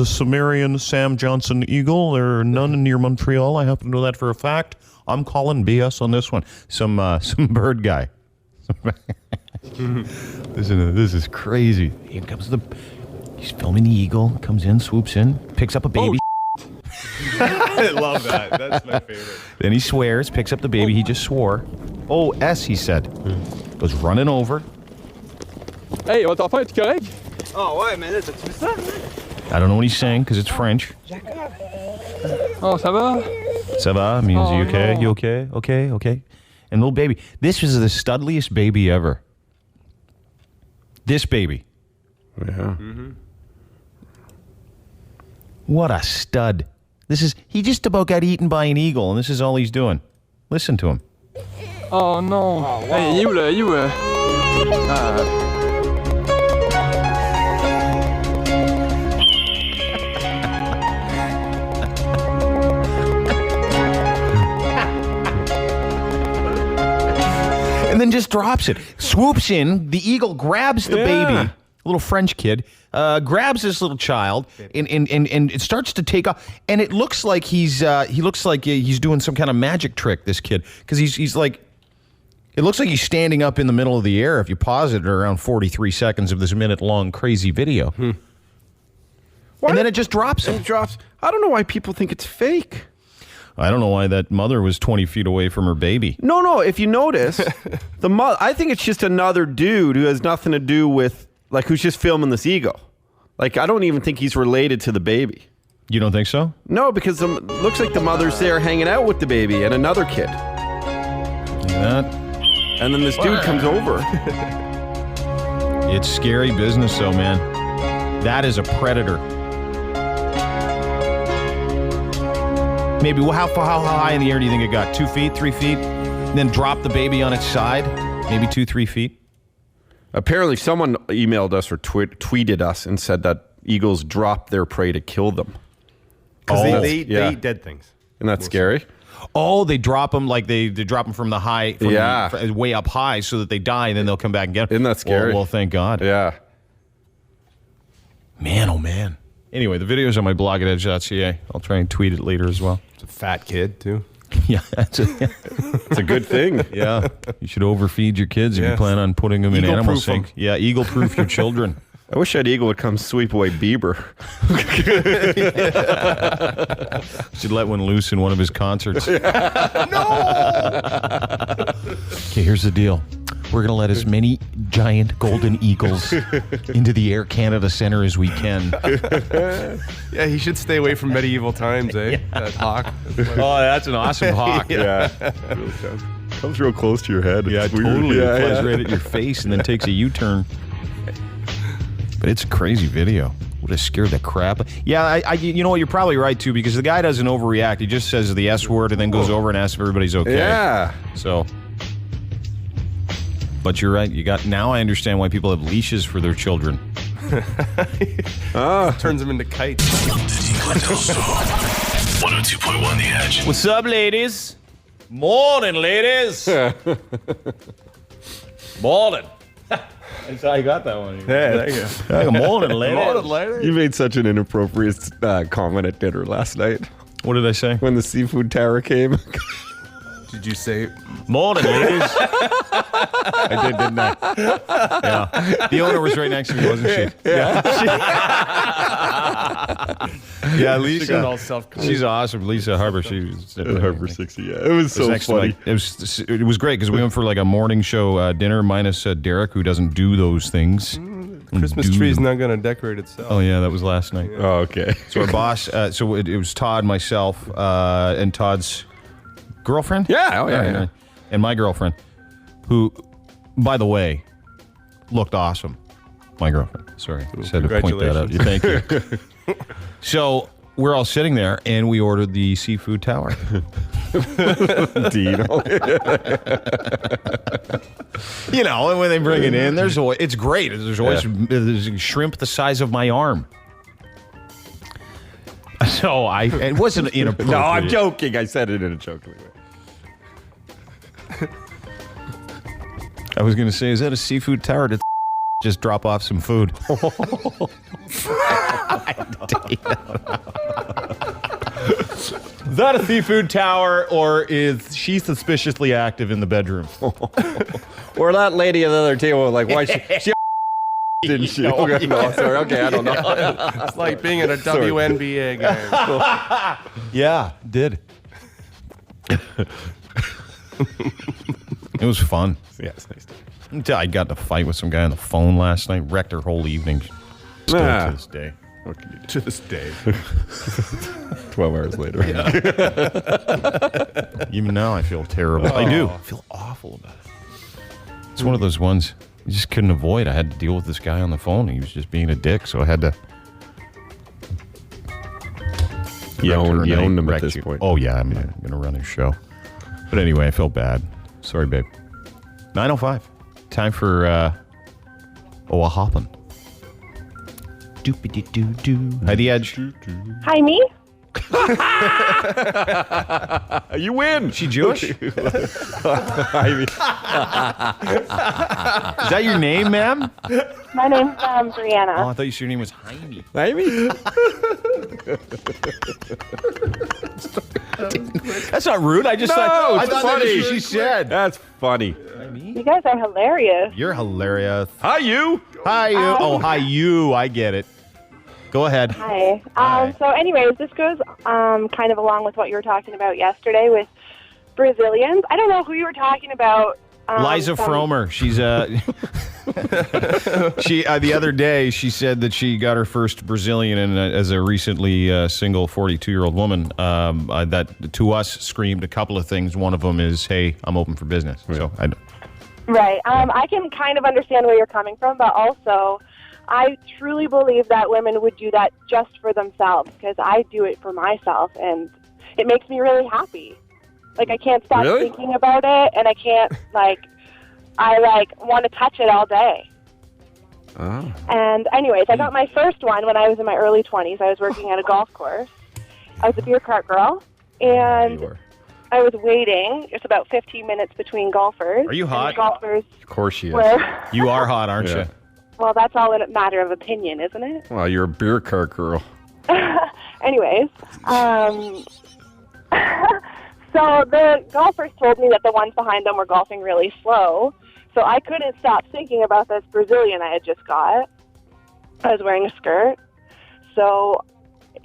Sumerian Sam Johnson eagle. There are none near Montreal. I happen to know that for a fact. I'm calling BS on this one. Some bird guy. This is crazy. Here comes he's filming the eagle. Comes in, swoops in, picks up a baby. I love that. That's my favorite. Then he swears, picks up the baby. He just swore. Oh, S, he said. Goes running over. Hey, votre enfant est correct? Oh ouais, mais là, t'as-tu vu ça? I don't know what he's saying because it's French. Oh, ça va? Ça va means Oh, you okay? no. You okay? Okay, okay. And little baby. This is the studliest baby ever. This baby. Yeah. Mm-hmm. What a stud. He just about got eaten by an eagle, and this is all he's doing. Listen to him. Oh non. Oh, wow. Hey, il est où? And then just drops it. Swoops in. The eagle grabs the baby. A little French kid. Grabs this little child and it starts to take off. And it looks like he's doing some kind of magic trick, this kid. Because he's like, it looks like he's standing up in the middle of the air if you pause it at around 43 seconds of this minute-long crazy video. And then it just drops him. It drops. I don't know why people think it's fake. I don't know why that mother was 20 feet away from her baby. No. If you notice, I think it's just another dude who has nothing to do with, like, who's just filming this eagle. Like, I don't even think he's related to the baby. You don't think so? No, because it looks like the mother's there hanging out with the baby and another kid. Like that. And then this dude comes over. It's scary business, though, man. That is a predator. Maybe how high in the air do you think it got? 2 feet, 3 feet? And then drop the baby on its side? Maybe 2-3 feet? Apparently, someone emailed us or tweeted us and said that eagles drop their prey to kill them. Because they eat dead things. Isn't that scary? Oh, they drop them like they drop them from the high, way up high so that they die and then they'll come back and get them. Isn't that scary? Well, thank God. Yeah. Man, oh man. Anyway, the video's on my blog at edge.ca. I'll try and tweet it later as well. It's a fat kid, too. Yeah, it's a good thing. Yeah, you should overfeed your kids if you plan on putting them in animal sink. Yeah, eagle-proof your children. I wish that eagle would come sweep away Bieber. Should let one loose in one of his concerts. No! Okay, here's the deal. We're going to let as many giant golden eagles into the Air Canada Centre as we can. Yeah, he should stay away from medieval times, eh? Yeah. That hawk. Oh, that's an awesome hawk. Yeah. Comes real close to your head. Yeah, It's weird. totally. Yeah, It flies yeah. right at your face and then takes a U-turn. But it's a crazy video. Would have scared the crap. Yeah, you know what? You're probably right, too, because the guy doesn't overreact. He just says the S word and then goes over and asks if everybody's okay. Yeah. So... But you're right. Now I understand why people have leashes for their children. Turns them into kites. 102.1 The Edge. What's up, ladies? Morning, ladies. Morning. That's how you got that one. Yeah, there you go. Morning, ladies. Morning, ladies. You made such an inappropriate comment at dinner last night. What did I say? When the seafood tower came. Did you say morning, ladies? I did, didn't I? Yeah. The owner was right next to me, wasn't she? Yeah. Yeah, Lisa. She got all self-conscious. She's awesome. Lisa Harbor. She was Harbor 60. Yeah, it was so funny. It was great because we went for like a morning show dinner minus Derek, who doesn't do those things. Christmas tree's not going to decorate itself? Oh yeah, that was last night. Oh, okay. So our boss. So it was Todd, myself, and Todd's girlfriend. Yeah. And my girlfriend, who, by the way, looked awesome. My girlfriend. Sorry, just had to point that out. Thank you. So we're all sitting there, and we ordered the seafood tower. Dean. You know, and when they bring it in, it's great. There's always there's shrimp the size of my arm. So it wasn't inappropriate. No, I'm joking. I said it in a joking way. I was going to say, is that a seafood tower? Did just drop off some food? Is that a seafood tower, or is she suspiciously active in the bedroom? Or that lady at the other table, like, why she didn't she? Oh, Okay, no, sorry. Okay, I don't know. It's like being at a WNBA game. Yeah, did. It was fun. Yeah, it's nice. Until I got in a fight with some guy on the phone last night, wrecked her whole evening. Still to this day. What can you do? To this day. 12 hours later. Yeah. Even now, I feel terrible. I do. I feel awful about it. It's one of those ones you just couldn't avoid. I had to deal with this guy on the phone. He was just being a dick, so I had to. You owned him at this point. Oh, yeah, I'm going to run his show. But anyway, I felt bad. Sorry, babe. 9:05. Time for a hoppin'. Doopity-doo-doo. Hi, The Edge. Hi, me? You win. Is she Jewish? Is that your name, ma'am? My name's Brianna. Oh, I thought your name was Jaime. Jaime? That's not rude. I just thought that's what she said. That's funny. You guys are hilarious. You're hilarious. Hi, you. Hi, you. Hi, you. I get it. Go ahead. Hi. So anyways, this goes kind of along with what you were talking about yesterday with Brazilians. I don't know who you were talking about. Liza Fromer. She's the other day she said that she got her first Brazilian, and as a recently single 42-year-old woman, that to us screamed a couple of things. One of them is, "Hey, I'm open for business." So Right. I can kind of understand where you're coming from, but also I truly believe that women would do that just for themselves, because I do it for myself, and it makes me really happy. Like, I can't stop thinking about it, and I can't, I want to touch it all day. Oh. And anyways, I got my first one when I was in my early 20s. I was working at a golf course. I was a beer cart girl, and I was waiting. It's about 15 minutes between golfers. Are you hot? Golfers. Of course she is. You are hot, aren't you? Well, that's all a matter of opinion, isn't it? Well, you're a beer cart girl. Anyways, so the golfers told me that the ones behind them were golfing really slow. So I couldn't stop thinking about this Brazilian I had just got. I was wearing a skirt. So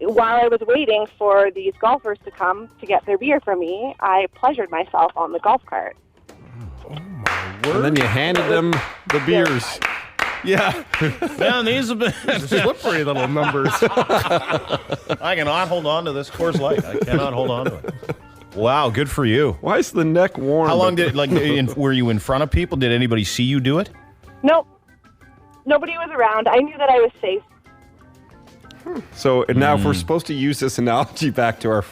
while I was waiting for these golfers to come to get their beer from me, I pleasured myself on the golf cart. Oh, my word. And then you handed them the beers. Yeah. Man, these have been slippery little numbers. I cannot hold on to this Coors Light. I cannot hold on to it. Wow, good for you. Why is the neck warm? How long did were you in front of people? Did anybody see you do it? Nope. Nobody was around. I knew that I was safe. So now if we're supposed to use this analogy back to our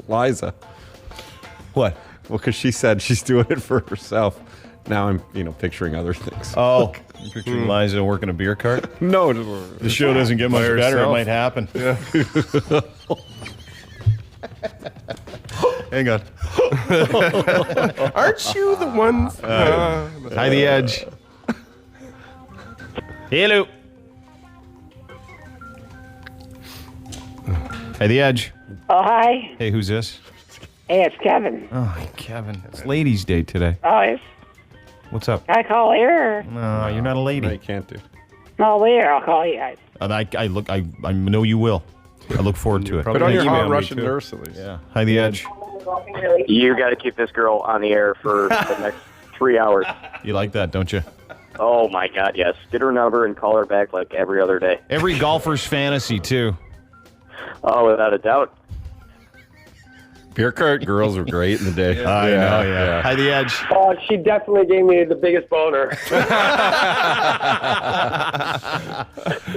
Liza. What? Well, because she said she's doing it for herself. Now I'm, picturing other things. Oh, you're picturing Liza working a beer cart? No. The show doesn't get much better. It might happen. Yeah. Hang on. Aren't you the ones? Hi, The Edge. Hello. Hi, The Edge. Oh, hi. Hey, who's this? Hey, it's Kevin. Oh, Kevin. It's Ladies' Day today. Oh, yes. What's up? Can I call later? No, you're not a lady. No, you can't do. No, later. I'll call you guys. And I know you will. I look forward to it. Put on your hot Russian nurse, at least. Yeah. Hi, The Edge. You got to keep this girl on the air for the next 3 hours. You like that, don't you? Oh, my God, yes. Get her number and call her back like every other day. Every golfer's fantasy, too. Oh, without a doubt. Beer cart girls are great in the day. I know, yeah. Hi, The Edge. Oh, she definitely gave me the biggest boner.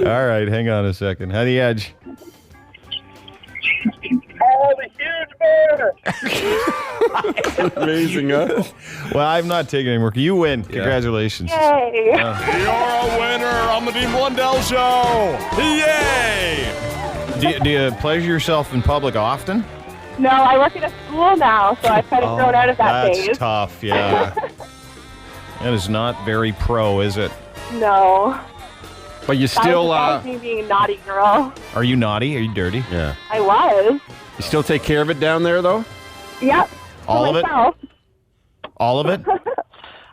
All right, hang on a second. Hi, The Edge. Oh, the huge bear! Amazing, huh? Well, I'm not taking any more. You win. Congratulations. Yay. You're a winner on the Dean Blundell Show. Yay! Do you pleasure yourself in public often? No, I work at a school now, so I've kind of grown out of that That's phase. tough, yeah. That is not very pro, is it? No. But you still, That was me being a naughty girl. Are you naughty? Are you dirty? Yeah. I was. You still take care of it down there, though? Yep. All of it? myself. All of it?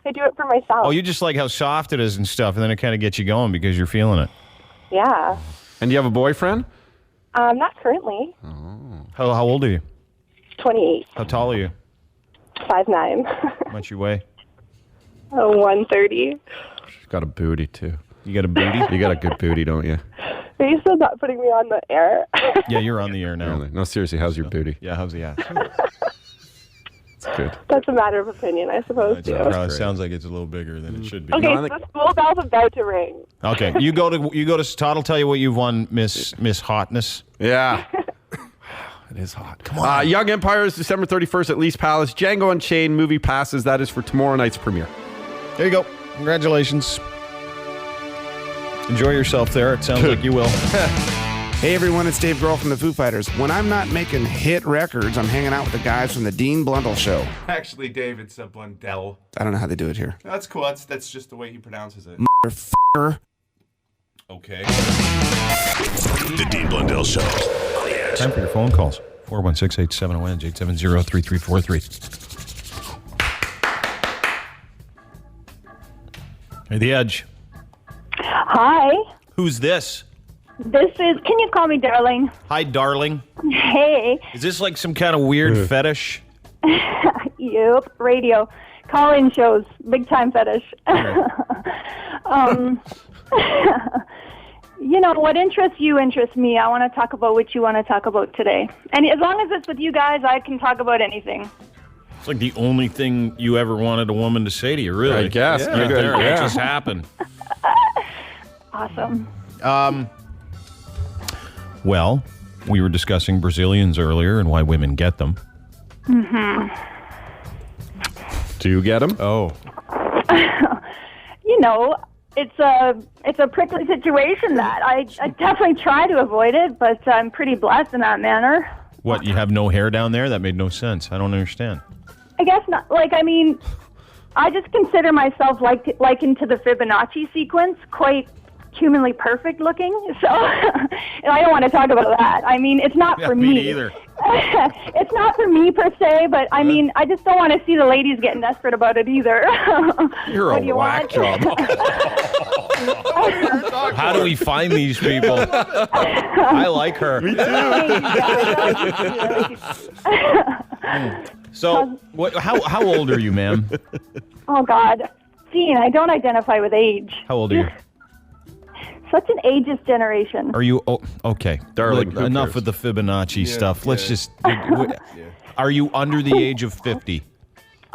I do it for myself. Oh, you just like how soft it is and stuff, and then it kind of gets you going because you're feeling it. Yeah. And you have a boyfriend? Not currently. How old are you? 28. How tall are you? 5'9". How much you weigh? 130. She's got a booty, too. You got a booty? You got a good booty, don't you? Are you still not putting me on the air? Yeah, you're on the air now. Really? No, seriously, how's your booty? Yeah, how's the ass? It's good. That's a matter of opinion, I suppose, too. It sounds like it's a little bigger than it should be. Okay, so the school bell's about to ring. Okay, you go to Todd will tell you what you've won, Miss Hotness. Yeah. It is hot. Come on. Young Empire is December 31st at Lee's Palace. Django Unchained movie passes. That is for tomorrow night's premiere. There you go. Congratulations. Enjoy yourself there. It sounds like you will. Hey everyone, it's Dave Grohl from the Foo Fighters. When I'm not making hit records, I'm hanging out with the guys from the Dean Blundell Show. Actually, Dave, it's Blundell. I don't know how they do it here. That's cool. That's just the way he pronounces it. Motherfucker. Okay. The Dean Blundell Show. Time for your phone calls. 416-870-EDGE, 870-3343. Hey, The Edge. Hi. Who's this? This is, can you call me darling? Hi, darling. Hey. Is this like some kind of weird fetish? Yep, radio. Call-in shows. Big time fetish. You know, what interests you interests me. I want to talk about what you want to talk about today. And as long as it's with you guys, I can talk about anything. It's like the only thing you ever wanted a woman to say to you, really. I guess. Yeah. Right there. It just happened. Awesome. Well, we were discussing Brazilians earlier and why women get them. Mm-hmm. Do you get them? Oh. You know, it's a prickly situation that I definitely try to avoid it, but I'm pretty blessed in that manner. What, you have no hair down there? That made no sense. I don't understand. I guess not. Like, I mean, I just consider myself likened to the Fibonacci sequence, quite humanly perfect looking. So, and I don't want to talk about that. I mean, it's not for me. Me either. It's not for me per se, but I mean, I just don't want to see the ladies getting desperate about it either. You're what a do you whack job. How do we find these people? I like her. Me too. So, how old are you, ma'am? Oh, God. Dean, I don't identify with age. How old are you? Such an ageist generation. Are you okay, darling? Look, enough cares? with the Fibonacci stuff. Let's just. Are you under the age of 50?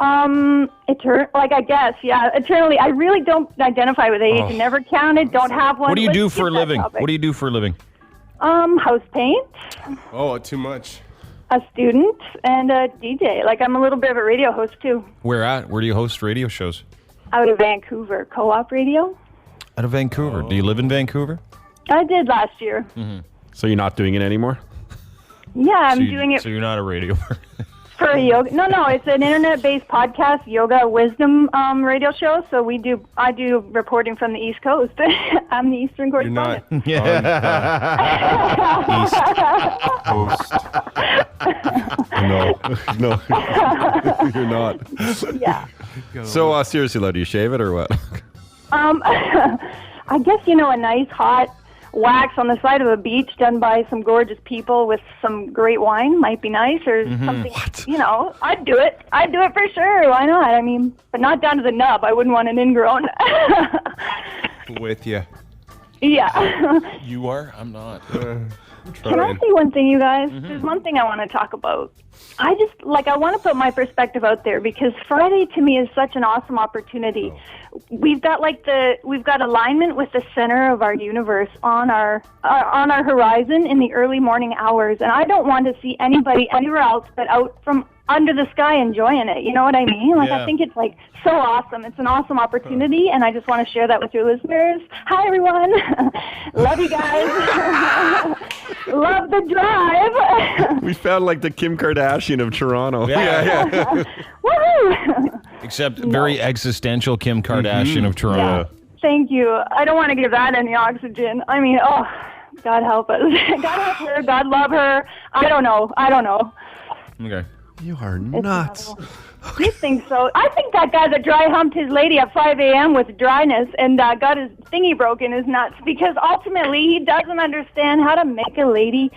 Like I guess, yeah. Eternally, I really don't identify with age. Never counted. Don't have one. What do you do for a living? topic. What do you do for a living? House paint. Oh, too much. A student and a DJ. Like I'm a little bit of a radio host too. Where at? Where do you host radio shows? Out of Vancouver, Co-op Radio. Out of Vancouver. Do you live in Vancouver? I did last year. Mm-hmm. So you're not doing it anymore? Yeah, I'm doing it So you're not a radio person. for a yoga. No, it's an internet-based podcast, yoga wisdom radio show. So I do reporting from the East Coast. I'm the Eastern correspondent. Yeah. No, you're not. Yeah. So seriously, though, do you shave it or what? I guess, a nice hot wax on the side of a beach done by some gorgeous people with some great wine might be nice, or something. What? I'd do it. I'd do it for sure. Why not? I mean, but not down to the nub. I wouldn't want an ingrown. With you. Yeah. You are? I'm not. Can I say one thing, you guys? There's one thing I want to talk about. I want to put my perspective out there because Friday to me is such an awesome opportunity. We've got alignment with the center of our universe on our horizon in the early morning hours, and I don't want to see anybody anywhere else but out from under the sky enjoying it. You know what I mean? I think it's so awesome. It's an awesome opportunity, and I just want to share that with your listeners. Hi, everyone. Love you guys. Love the drive. We found the Kim Kardashian of Toronto. Yeah. Woohoo! Except very existential Kim Kardashian of Toronto. Yeah. Thank you. I don't want to give that any oxygen. I mean, God help us. God help her. God love her. I don't know. Okay. You are nuts. You think so? I think that guy that dry humped his lady at 5 a.m. with dryness and got his thingy broken is nuts because ultimately he doesn't understand how to make a lady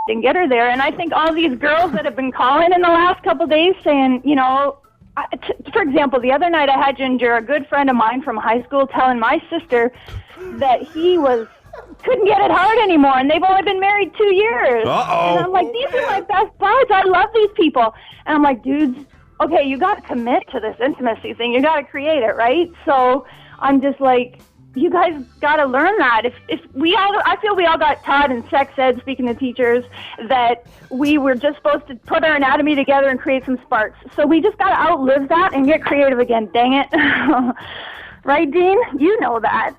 and get her there. And I think all these girls that have been calling in the last couple of days saying, for example, the other night I had Ginger, a good friend of mine from high school, telling my sister that he couldn't get it hard anymore, and they've only been married 2 years. Uh-oh. And I'm like, these are my best buds. I love these people. And I'm like, dudes, okay, you got to commit to this intimacy thing. You got to create it, right? So I'm just like, you guys got to learn that. I feel we all got taught in sex ed, speaking to teachers, that we were just supposed to put our anatomy together and create some sparks. So we just got to outlive that and get creative again. Dang it. Right, Dean? You know that.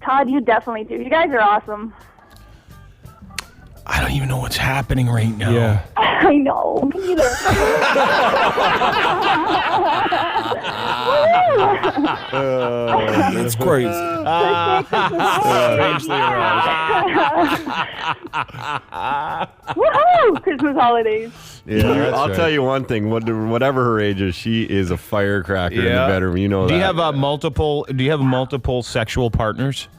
Todd, you definitely do. You guys are awesome. I don't even know what's happening right now. Yeah. I know. Me either. It's crazy. Strangely aroused. Woohoo! Christmas holidays. Yeah, I'll tell you one thing. Whatever her age is, she is a firecracker in the bedroom. You know that. Do you have multiple sexual partners?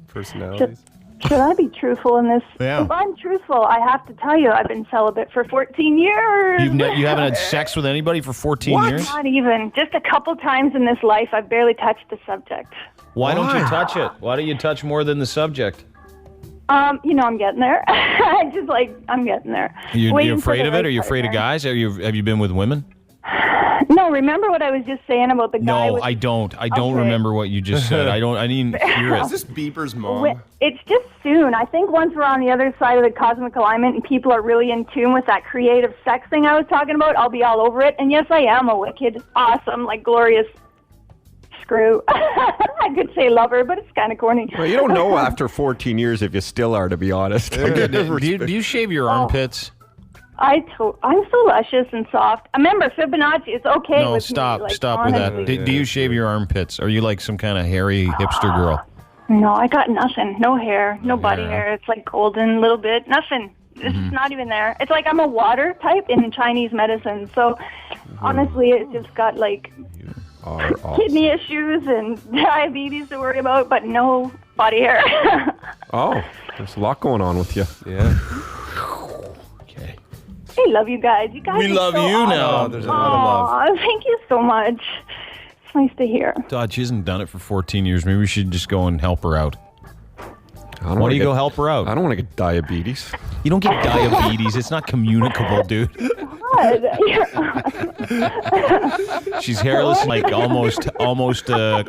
Personalities? Should I be truthful in this? Yeah. If I'm truthful, I have to tell you I've been celibate for 14 years. You haven't had sex with anybody for 14 years? Not even. Just a couple times in this life, I've barely touched the subject. Why don't you touch it? Why don't you touch more than the subject? I'm getting there. I'm getting there. You're afraid of it? Are you afraid of guys? Have you been with women? No, remember what I was just saying about the guy? No, I don't. I don't remember what you just said. I didn't hear it. Is this Bieber's mom? It's just soon. I think once we're on the other side of the cosmic alignment and people are really in tune with that creative sex thing I was talking about, I'll be all over it. And yes, I am a wicked, awesome, glorious screw. I could say lover, but it's kind of corny. Well, you don't know after 14 years if you still are, to be honest. Do you shave your armpits? I'm so luscious and soft. Remember, Fibonacci, it's okay No, with stop me. with that. Do you shave your armpits? Are you like some kind of hairy hipster girl? No, I got nothing. No hair, no body hair. It's golden, a little bit. Nothing. It's not even there. It's I'm a water type in Chinese medicine. So, honestly, it's just got kidney issues and diabetes to worry about, but no body hair. Oh, there's a lot going on with you. Yeah. I love you guys. You guys. We love you awesome. now. There's a lot of love. Thank you so much. It's nice to hear. Todd, she hasn't done it for 14 years. Maybe we should just go and help her out. Why don't you go help her out? I don't want to get diabetes. You don't get diabetes. It's not communicable, dude. She's hairless almost a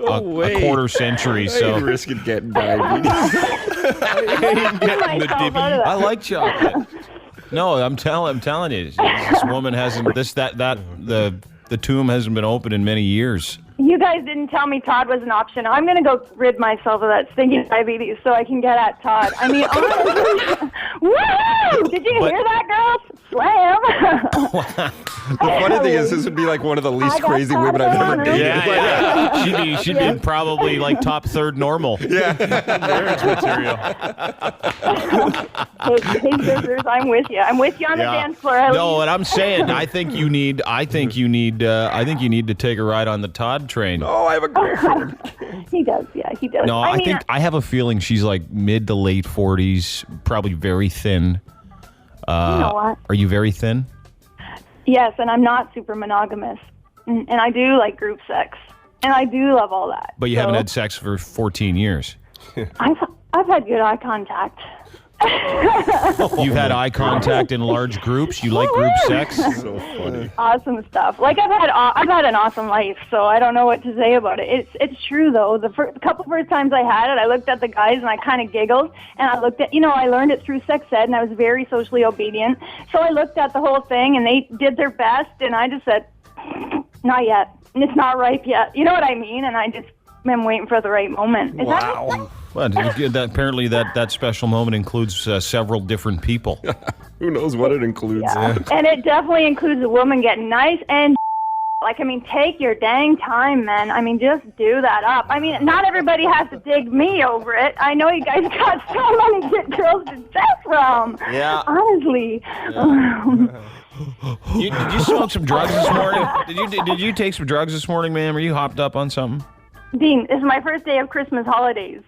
quarter century. So you're risking getting diabetes. I like chocolate. No, I'm telling you, this woman hasn't. The tomb hasn't been open in many years. You guys didn't tell me Todd was an option. I'm going to go rid myself of that stinking diabetes so I can get at Todd. I mean, honestly, woo! Did you hear that, girls? Slam! The funny thing is, this would be one of the least crazy women I've ever dated. Yeah. She'd be probably top third normal. Yeah. Marriage material. Hey, sisters, I'm with you. I'm with you on the dance floor. No, what I'm saying, I think you need to take a ride on the Todd train. Oh, I have a girlfriend. He does, yeah, he does. No, I have a feeling she's mid to late 40s, probably very thin. You know what? Are you very thin? Yes, and I'm not super monogamous. And I do like group sex. And I do love all that. But you haven't had sex for 14 years. I've had good eye contact. You've had eye contact in large groups. You like group sex. So funny. Awesome stuff. Like I've had an awesome life, so I don't know what to say about it. It's true though. The couple first times I had it, I looked at the guys and I kind of giggled, and I looked at, I learned it through sex ed, and I was very socially obedient. So I looked at the whole thing, and they did their best, and I just said, not yet, and it's not ripe yet. You know what I mean? And I just am waiting for the right moment. Wow. Well, apparently that special moment includes several different people. Who knows what it includes? Yeah. And it definitely includes a woman getting nice and take your dang time, man. Just do that up. Not everybody has to dig me over it. I know you guys got so many good girls to choose from. Yeah. Honestly. Yeah. Did you smoke some drugs this morning? Did you take some drugs this morning, ma'am? Are you hopped up on something? Dean, this is my first day of Christmas holidays.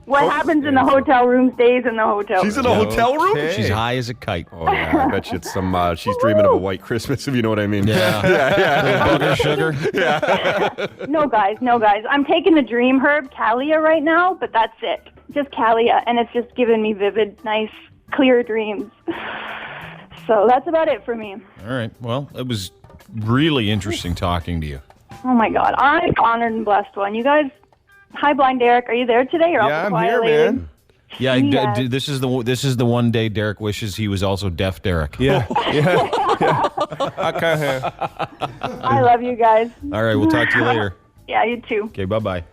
What happens in the hotel room stays in the hotel room. She's in a hotel room? She's high as a kite. Oh, yeah. I bet you it's some, she's dreaming of a white Christmas, if you know what I mean. Yeah. yeah. Butter sugar. Yeah. No, guys. I'm taking the dream herb, Calia, right now, but that's it. Just Calia, and it's just giving me vivid, nice, clear dreams. So that's about it for me. All right. Well, it was really interesting talking to you. Oh, my God. I'm honored and blessed one. You guys... Hi, Blind Derek. Are you there today? Yeah, I'm here, man. Yeah, this is the one day Derek wishes he was also deaf Derek. Yeah. I can't hear. I love you guys. All right, we'll talk to you later. Yeah, you too. Okay, bye-bye.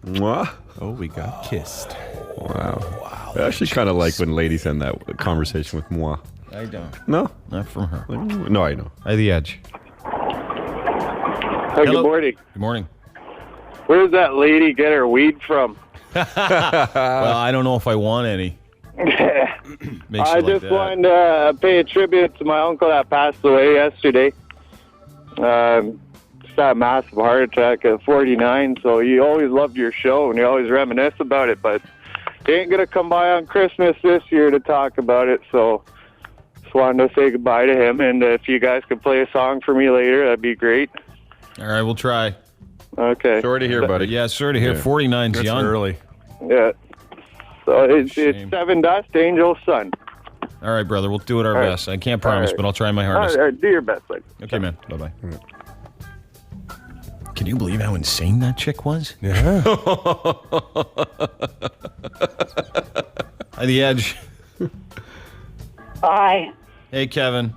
Mwah. Oh, we got kissed. Wow. I actually kind of like when ladies end that conversation with moi. I don't. No? Not from her. No, I know. Hi, The Edge. Hey, good morning. Good morning. Where does that lady get her weed from? Well, I don't know if I want any. I just wanted to pay a tribute to my uncle that passed away yesterday. Just had a massive heart attack at 49, so he always loved your show, and he always reminisce about it, but he ain't going to come by on Christmas this year to talk about it, so just wanted to say goodbye to him, and if you guys could play a song for me later, that'd be great. All right, we'll try. Okay. Sorry to hear, buddy. Yeah, sorry to hear. 49's That's young. early. Yeah. So it's Seven Dust, Angel Sun. All right, brother. We'll do it our best. I can't promise, but I'll try my hardest. All right, do your best, buddy. Okay, man. Bye-bye. Can you believe how insane that chick was? Yeah. Hi, The Edge. Hi. Hey, Kevin.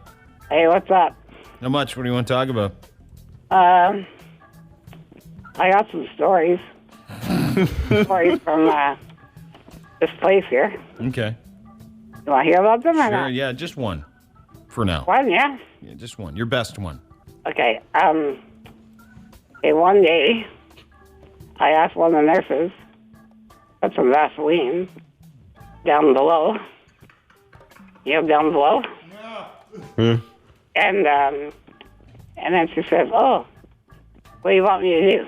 Hey, what's up? How much? What do you want to talk about? I got some stories. Stories from this place here. Okay. You want to hear about them or Sure, not? yeah, just one. For now. One, yeah? Yeah, just one. Your best one. Okay. One day, I asked one of the nurses, put some Vaseline down below. Down below? Yeah. And then she says, "Oh, what do you want me to do?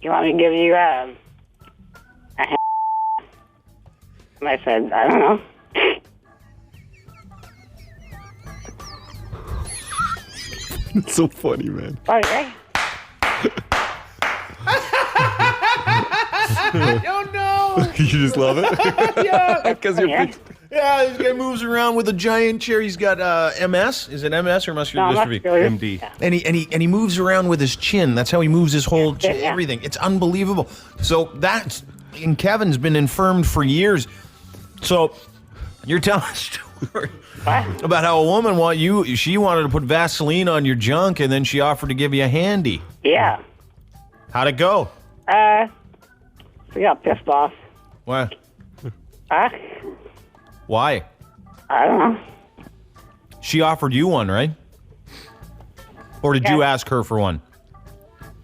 You want me to give you a hand?" And I said, "I don't know." It's so funny, man. Funny, right? I don't know. You just love it? Yeah. Because you're Yeah. Yeah, this guy moves around with a giant chair. He's got MS. Is it MS or muscular dystrophy? MD. Yeah. And he moves around with his chin. That's how he moves his whole chin, Yeah. everything. It's unbelievable. So and Kevin's been infirmed for years. So you're telling a story about how a woman she wanted to put Vaseline on your junk, and then she offered to give you a handy. Yeah. How'd it go? We got pissed off. What? Huh? Why? I don't know. She offered you one, right? Or did you ask her for one?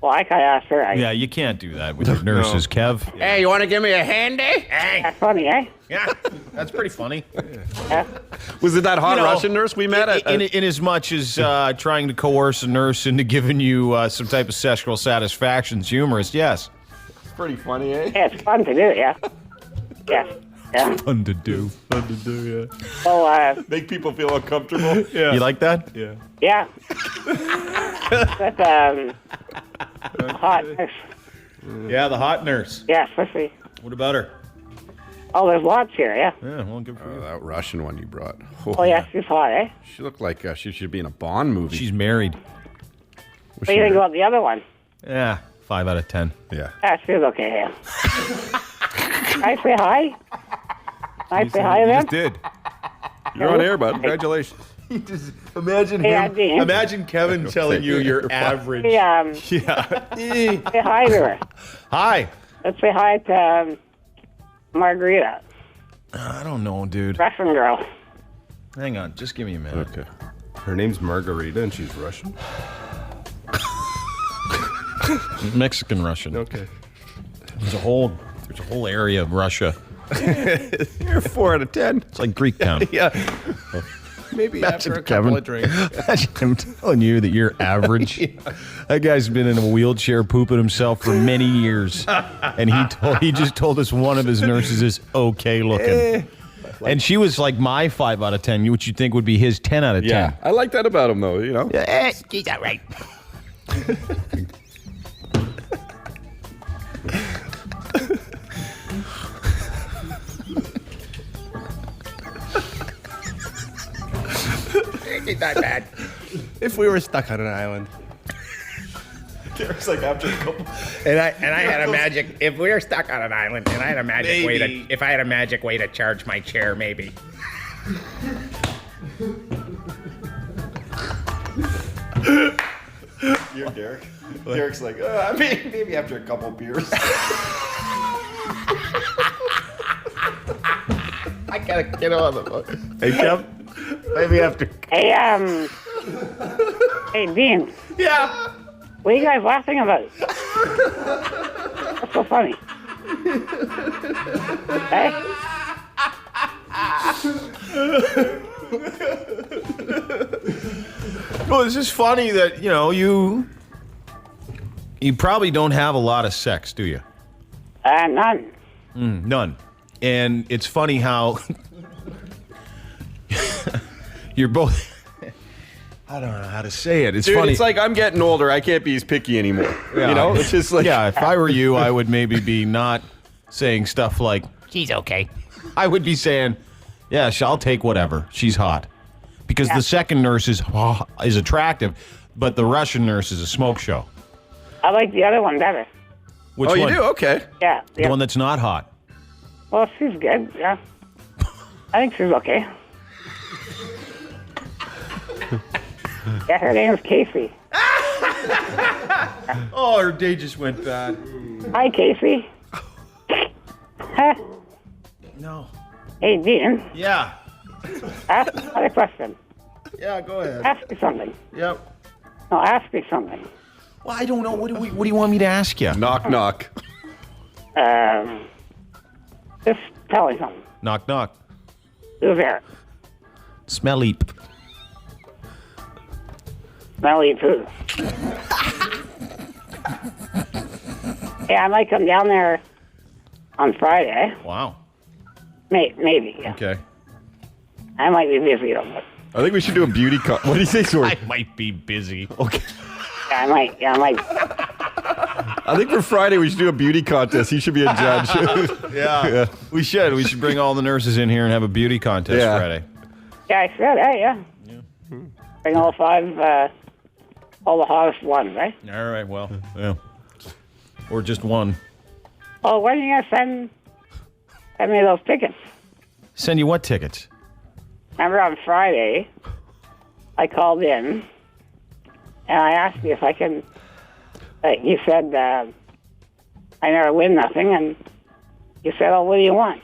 Well, I kind of asked her. Yeah, you can't do that with your nurses, Kev. Hey, you want to give me a handy? Hey. That's funny, eh? Yeah, that's pretty funny. Was it that hot Russian nurse we met at? In as much as trying to coerce a nurse into giving you some type of sexual satisfaction is humorous, yes. It's pretty funny, eh? Yeah, it's fun to do, yeah. Yeah. Yeah. Fun to do. Fun to do, yeah. So, make people feel uncomfortable. Yeah. You like that? Yeah. Yeah. That's, hot nurse. Yeah, the hot nurse. Yeah, especially. What about her? Oh, there's lots here, yeah. Yeah, well, good for you. That Russian one you brought. Oh, yeah, she's hot, eh? She looked like she should be in a Bond movie. She's married. What do you think about the other one? Yeah, 5 out of 10. Yeah. She's okay, yeah. I say hi? I say hi You then? just did. You're on air, bud. Congratulations. Imagine Hey, Dean. Imagine Kevin telling you you're average. Hey, Yeah. say hi to her. Hi. Let's say hi to Margarita, I don't know, dude. Russian girl. Hang on, just give me a minute. Okay. Her name's Margarita, and she's Russian. Mexican Russian. Okay. There's a whole area of Russia. You're 4 out of 10. It's like Greek town. Yeah. Maybe after a couple of drinks. I'm telling you that you're average. That guy's been in a wheelchair pooping himself for many years, and he just told us one of his nurses is okay looking. And she was like my 5 out of 10, which you'd think would be his 10 out of 10. Yeah, I like that about him, though, you know? He's all right. Ain't that bad. If we were stuck on an island. Derek's like after a couple. And I had a magic. If we were stuck on an island, and I had a magic way to, if I had a magic way to charge my chair, maybe. You're Derek. Derek's like, maybe after a couple beers. I gotta get on the boat. Hey, Kev. Maybe after. Hey, hey, Dean. Yeah. What are you guys laughing about? What's so funny? Hey? Well, it's just funny that, you probably don't have a lot of sex, do you? None. None. And it's funny how you're both. I don't know how to say it. It's Dude, funny. it's like I'm getting older. I can't be as picky anymore. Yeah. You know, it's just like if I were you, I would maybe be not saying stuff like she's okay. I would be saying, yeah, I'll take whatever. She's hot, because the second nurse is attractive, but the Russian nurse is a smoke show. I like the other one better. Which one? you do? Okay. Yeah. The one that's not hot. Well, she's good, yeah. I think she's okay. Yeah, her name's Casey. Oh, her day just went bad. Hi, Casey. Huh? No. Hey, Dean. Yeah. Ask me a question. Yeah, go ahead. Ask me something. Yep. No, ask me something. Well, I don't know. What do you want me to ask you? Knock, knock. Just tell me something. Knock, knock. Who's there? Smelly. Smelly poo. Hey, I might come down there on Friday. Wow. Maybe. Yeah. Okay. I might be busy though. But I think we should do a beauty What do you say, sorry? I might be busy. Okay. I might. I think for Friday we should do a beauty contest. He should be a judge. Yeah. We should. We should bring all the nurses in here and have a beauty contest Friday. Yeah, I said, hey, yeah. Bring all 5, all the hottest ones, right? All right, well, yeah. Or just one. Oh, when are you going to send me those tickets? Send you what tickets? Remember on Friday, I called in, and I asked you if I can, you said, I never win nothing, and you said, oh, what do you want?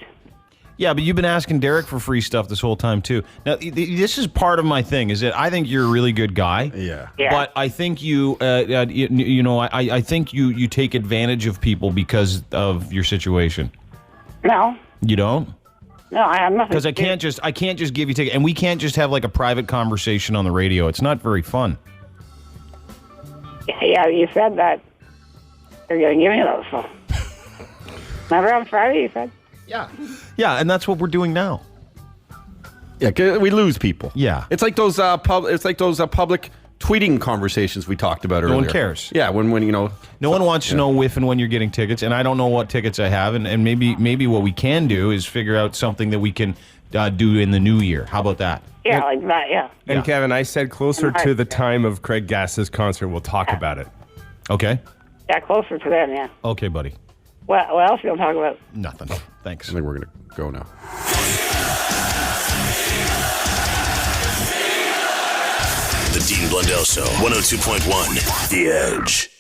Yeah, but you've been asking Derek for free stuff this whole time, too. Now, this is part of my thing, is that I think you're a really good guy. Yeah. But I think I think you take advantage of people because of your situation. No. You don't? No, I have nothing. Because I can't just give you tickets, and we can't just have like a private conversation on the radio. It's not very fun. Yeah, you said that you're going to give me those. So. Remember on Friday you said? Yeah. Yeah, and that's what we're doing now. Yeah, 'cause we lose people. Yeah. It's like those public tweeting conversations we talked about earlier. No one cares. Yeah, when no one wants to know if and when you're getting tickets, and I don't know what tickets I have, and maybe what we can do is figure out something that we can do in the new year. How about that? Yeah, like that, yeah. And Kevin, I said closer to the time of Craig Gass's concert, we'll talk about it. Okay. Yeah, closer to then, yeah. Okay, buddy. What else you going to talk about? Nothing. Thanks. I think we're going to go now. The Dean Blundell Show, 102.1 The Edge.